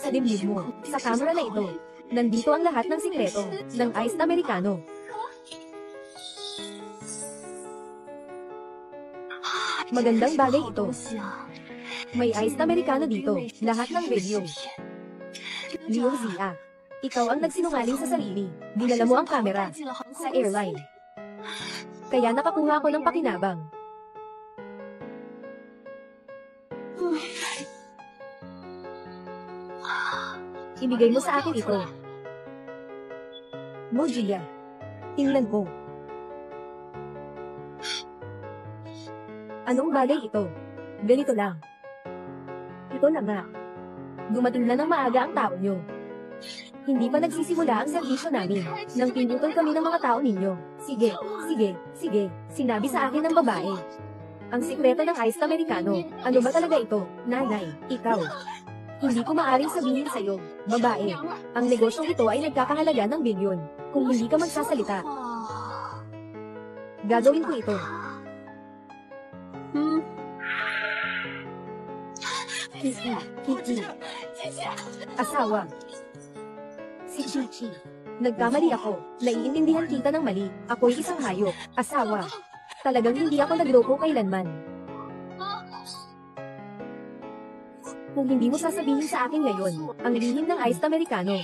Sa dibdib mo, sa camera na ito, nandito ang lahat ng sikreto ng ICE Amerikano. Magandang bagay ito. May ICE Amerikano dito, lahat ng video. Liu Zia, ikaw ang nagsinungaling sa sarili. Dinala mo ang camera sa airline. Kaya nakakuha ako ng pakinabang. Ibigay mo sa akin ito. Mojia. Tingnan ko. Anong bagay ito? Ganito lang. Ito na nga. Dumating na ng maaga ang tao nyo. Hindi pa nagsisimula ang serbisyo namin. Nang pinutol kami ng mga tao ninyo. Sige, sige, sige. Sinabi sa akin ng babae. Ang sikreto ng ICE Amerikano. Ano ba talaga ito? Nanay, ikaw. Hindi ko maaring sabihin sa'yo, babae. Ang negosyong ito ay nagkakahalaga ng bilyon. Kung hindi ka magsasalita, gagawin ko ito. Kiki, Kiki. Asawa. Si Chichi. Nagkamali ako. Naiintindihan kita ng mali. Ako'y isang hayop. Asawa. Talagang hindi ako nagloko kailanman. Kung hindi mo sasabihin sa akin ngayon, ang lihim ng ICE Amerikano.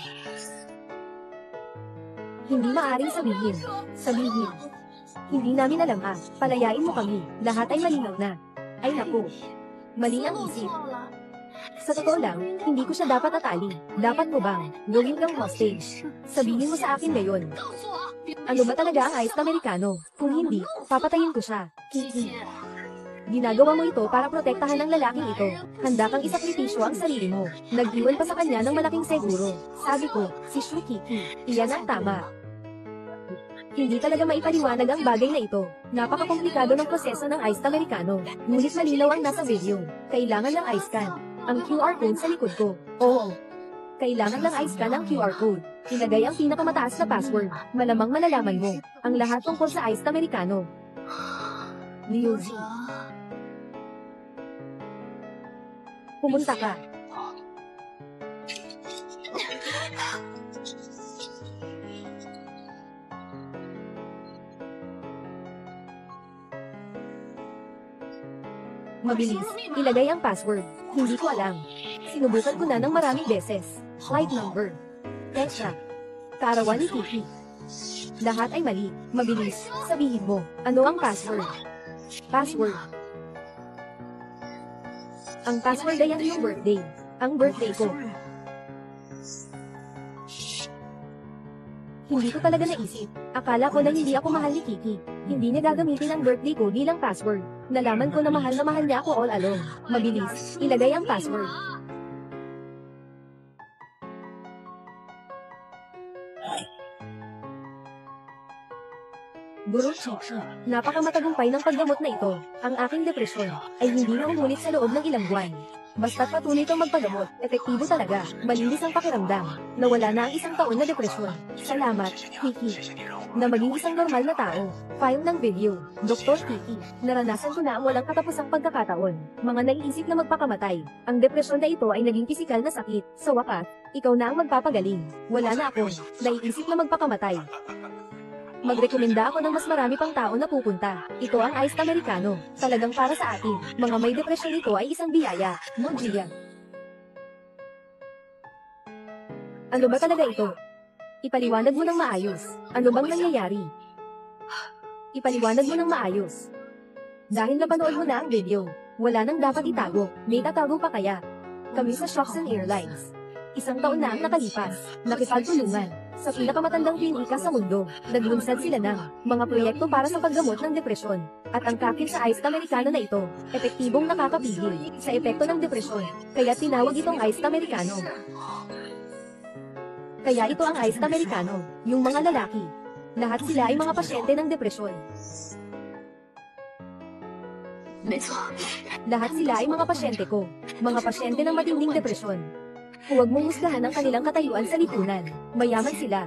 Hindi maaaring sabihin. Sabihin. Hindi namin alam palayain mo kami, lahat ay malinaw na. Ay naku. Mali ang isip. Sa totoo lang, hindi ko siya dapat atali. Dapat mo bang gawin kang hostage? Sabihin mo sa akin ngayon. Ano ba talaga ang iced Americano? Kung hindi, papatayin ko siya. Kiki. Ginagawa mo ito para protektahan ang lalaking ito. Handa kang isakripisyo ang sarili mo. Nag-iwan pa sa kanya ng malaking seguro. Sabi ko, si Shu Kiki. Iyan ang tama. Hindi talaga maipaliwanag ang bagay na ito. Napakakomplikado ng proseso ng iced Americano. Ngunit malinaw ang nasa video. Kailangan ng ice can. Ang QR code sa likod ko. Oo. Kailangan ng ice can ang QR code. Ilagay ang pinakamataas na password. Malamang malalaman mo. Ang lahat tungkol sa iced Americano. Liu Zi. Pumunta ka. Mabilis. Ilagay ang password. Hindi ko alam. Sinubukan ko na ng maraming beses. Flight number. Tetra. Kaarawan ni Kiki. Lahat ay mali. Mabilis. Sabihin mo. Ano ang password? Password. Ang password ay ang iyong birthday. Ang birthday ko. Hindi ko talaga naisip. Akala ko na hindi ako mahal ni Kiki. Hindi niya gagamitin ang birthday ko bilang password. Nalaman ko na mahal niya ako all along. Mabilis. Ilagay ang password. Guro Chichi, napakamatagumpay ng paggamot na ito. Ang aking depresyon ay hindi na umulit sa loob ng ilang buwan. Basta't patuloy kang magpagamot, epektibo talaga, malinis ang pakiramdam. Nawala na ang isang taon na depresyon. Salamat, Kiki. Na maging isang normal na tao. File ng video. Dr. Kiki, naranasan ko na ang walang katapusang pagkakataon. Mga naiisip na magpakamatay. Ang depresyon na ito ay naging pisikal na sakit. Sa wakas, ikaw na ang magpapagaling. Wala na ako. Naiisip na magpakamatay. Magrekomenda ako ng mas marami pang tao na pupunta. Ito ang iced Americano. Talagang para sa atin. Mga may depresyon ito ay isang biyaya. Mojiya. Ano ba talaga ito? Ipaliwanag mo ng maayos. Ano bang nangyayari? Ipaliwanag mo ng maayos. Dahil napanood mo na ang video, wala nang dapat itago. May tatago pa kaya? Kami sa Shoxon Airlines. Isang taon na ang nakalipas. Nakipagtulungan. Sa pinakamatandang klinika sa mundo, naglunsad sila ng mga proyekto para sa paggamot ng depresyon. At ang kakil sa iced Americano na ito, epektibong nakakapigil sa epekto ng depresyon. Kaya tinawag itong iced Americano. Kaya ito ang iced Americano, yung mga lalaki. Lahat sila ay mga pasyente ng depresyon. Lahat sila ay mga pasyente ko. Mga pasyente ng matinding depresyon. Huwag mong husgahan ang kanilang katayuan sa lipunan. Mayaman sila.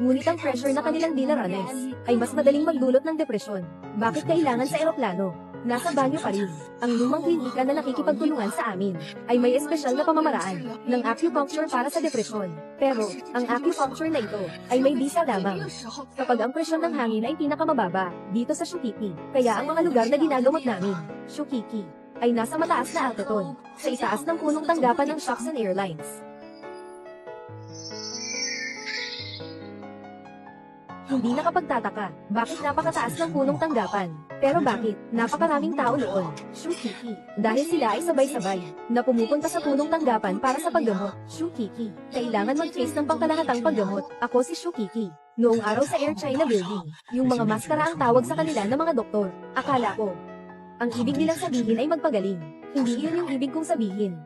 Ngunit ang pressure na kanilang dinaranas ay mas madaling magdulot ng depresyon. Bakit kailangan sa eroplano? Nasa banyo pa rin. Ang lumang klinika na nakikipagtulungan sa amin ay may espesyal na pamamaraan ng acupuncture para sa depresyon. Pero, ang acupuncture na ito ay may bisa lamang kapag ang presyon ng hangin ay pinakamababa dito sa Shukiki. Kaya ang mga lugar na ginagamot namin, Shukiki, ay nasa mataas na altitude, sa itaas ng punong tanggapan ng Shoxon Airlines. Hindi nakapagtataka, bakit napakataas ng punong tanggapan? Pero bakit, napakaraming tao noon, Shukiki, dahil sila ay sabay-sabay, na pumupunta sa punong tanggapan para sa paggamot, Shukiki. Kailangan mag-trace ng pangkalahatang paggamot, ako si Shukiki. Noong araw sa Air China Building, yung mga maskara ang tawag sa kanila ng mga doktor, akala ko. Ang ibig nilang sabihin ay magpagaling. Hindi iyon yung ibig kong sabihin.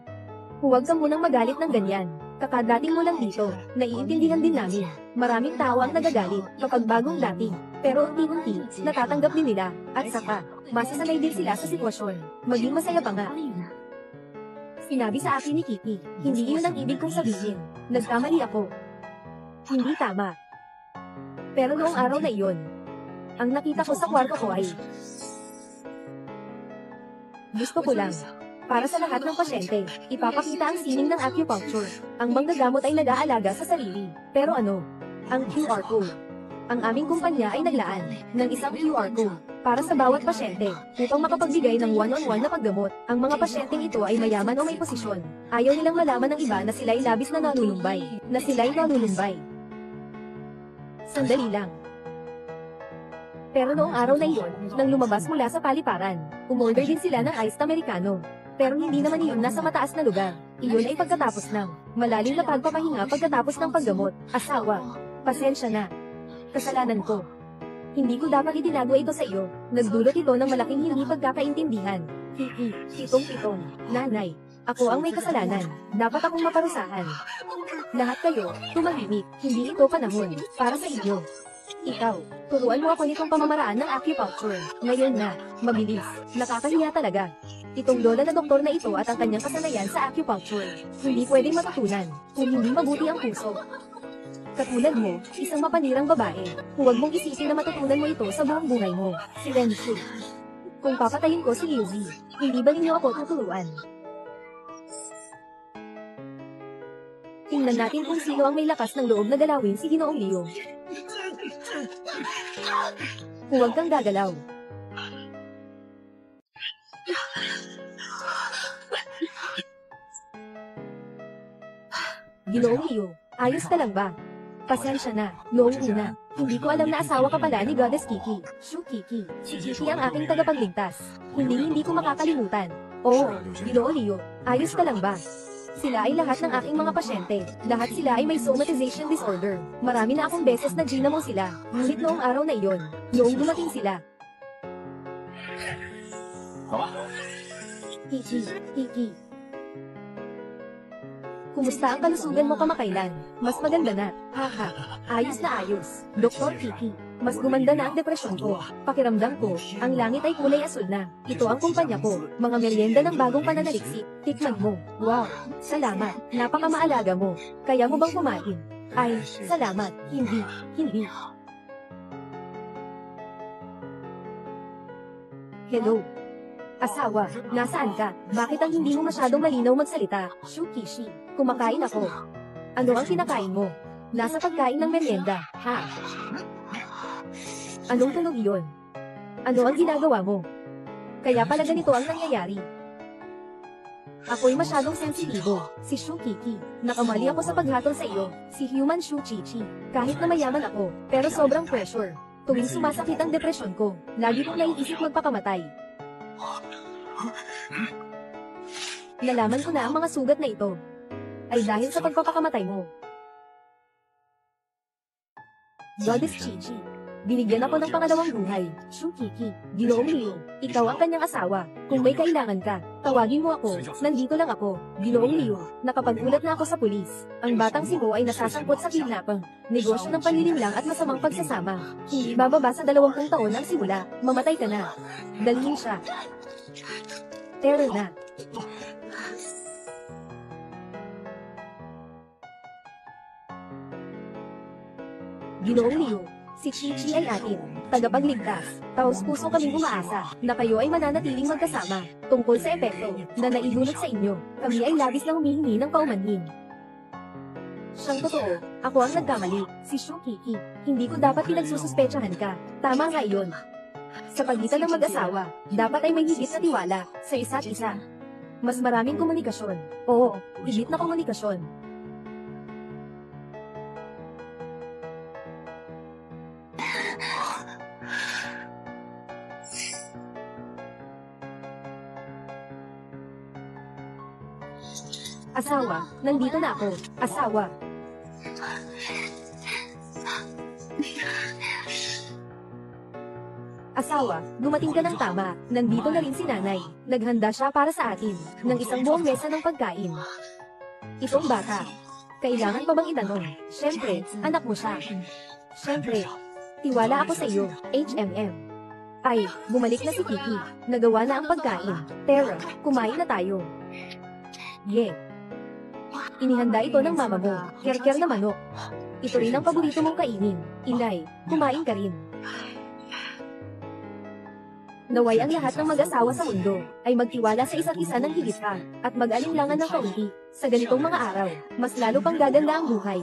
Huwag ka munang magalit ng ganyan. Kakadating mo lang dito, naiintindihan din namin. Maraming tao ang nagagalit kapag bagong dating. Pero unti-unti, natatanggap din nila. At saka, masasanay din sila sa sitwasyon. Maging masaya pa nga. Sinabi sa akin ni Kiki, hindi iyon ang ibig kong sabihin. Nagkamali ako. Hindi tama. Pero noong araw na iyon, ang nakita ko sa kwarto ko ay gusto ko lang. Para sa lahat ng pasyente, ipapakita ang sining ng acupuncture. Ang manggagamot ay nag-aalaga sa sarili. Pero ano? Ang QR code. Ang aming kumpanya ay naglaan ng isang QR code para sa bawat pasyente upang makapagbigay ng one-on-one na paggamot. Ang mga pasyenteng ito ay mayaman o may posisyon. Ayaw nilang malaman ng iba na sila'y labis na nalulumbay. Sandali lang. Pero noong araw na iyon, nang lumabas mula sa paliparan, umorder din sila ng iced americano. Pero hindi naman iyon nasa mataas na lugar. Iyon ay pagkatapos ng malalim na pagpapahinga pagkatapos ng paggamot. Asawa, pasensya na. Kasalanan ko. Hindi ko dapat itinago ito sa iyo. Nagdulot ito ng malaking hindi pagkakaintindihan. Pitong-pitong. Nanay, ako ang may kasalanan. Dapat akong maparusahan. Lahat kayo, tumahimik. Hindi ito panahon para sa inyo. Ikaw, turuan mo ako nitong pamamaraan ng acupuncture. Ngayon na, mabilis. Nakakahiya talaga. Itong lola na doktor na ito at ang kanyang kasanayan sa acupuncture. Hindi pwedeng matutunan kung hindi mabuti ang puso. Katulad mo, isang mapanirang babae. Huwag mong isipin na matutunan mo ito sa buong buhay mo. Si Renshi. Kung papatayin ko si Liuzi, hindi ba ninyo ako tuturuan? Tingnan natin kung sino ang may lakas ng loob na galawin si Ginoong Leo. Huwag kang gagalaw. Ginoong Leo, ayos ka lang ba? Pasensya na, noong una, hindi ko alam na asawa ka pala ni Goddess Kiki. Shu Kiki, si Kiki ang aking tagapagligtas. Hindi ko makakalimutan. Oo, Ginoo Leo, ayos ka lang ba? Sila ay lahat ng aking mga pasyente. Lahat sila ay may somatization disorder. Marami na akong beses na ginamo sila. Ngunit noong araw na iyon, noong dumating sila. Kiki. Kumusta ang kalusugan mo kamakailan? Mas maganda na. Haha. Ayos na ayos. Dr. Kiki. Mas gumanda na ang depresyon ko. Pakiramdam ko, ang langit ay kulay asul na. Ito ang kumpanya ko. Mga merienda ng bagong pananaliksik. Tikman mo. Wow. Salamat. Napakamaalaga mo. Kaya mo bang kumain? Ay, salamat. Hindi. Hello. Asawa, nasaan ka? Bakit ang hindi mo masyadong malinaw magsalita? Shukishi, kumakain ako. Ano ang kinakain mo? Nasa pagkain ng merienda, ha? Anong tunog iyon? Ano ang ginagawa mo? Kaya pala ganito ang nangyayari. Ako'y masyadong sensitibo, si Shukiki. Nakamali ako sa paghatol sa iyo, si Human Shuchichi. Kahit na mayaman ako, pero sobrang pressure. Tuwing sumasakit ang depresyon ko, lagi kong naiisip magpakamatay. Nalaman ko na ang mga sugat na ito ay dahil sa pagpapakamatay mo. Goddess Chichi, binigyan ako ng pangalawang buhay. Shukiki, Ginoong Leo, ikaw ang kanyang asawa. Kung may kailangan ka, tawagin mo ako. Nandito lang ako. Ginoong Leo, nakapag-ulat na ako sa pulis. Ang batang si Bo ay nasasangkot sa kidnapping, negosyo ng panlilinlang at masamang pagsasama. Hindi bababa sa 20 taon ang simula. Mamatay ka na. Dalhin siya. Terror na. Ginoong Leo, si Chichi ay atin, tagapagligtas. Taos-puso kaming umaasa na kayo ay mananatiling magkasama. Tungkol sa epekto na naidulot sa inyo, kami ay labis na humihingi ng paumanhin. Siyang totoo, ako ang nagkamali, si Shukiki. Hindi ko dapat pinagsususpechahan ka. Tama nga iyon. Sa pagitan ng mag-asawa, dapat ay may higit na tiwala sa isa't isa. Mas maraming komunikasyon. Oo, higit na komunikasyon. Asawa, nandito na ako. Asawa. Asawa, dumating ka ng tama. Nandito na rin si nanay. Naghanda siya para sa atin ng isang buong mesa ng pagkain. Itong bata, kailangan pa bang itanong? Siyempre, anak mo siya. Siyempre, tiwala ako sa iyo, HMM. Ay, bumalik na si Kiki. Nagawa na ang pagkain. Tara, kumain na tayo. Yeah. Inihanda ito ng mama mo, kerker na manok. Ito rin ang paborito mong kainin. Inay, kumain ka rin. Naway ang lahat ng mag-asawa sa mundo ay magtiwala sa isa't isa ng higit pa at mag-alinlangan ng kaunti. Sa ganitong mga araw, mas lalo pang gaganda ang buhay.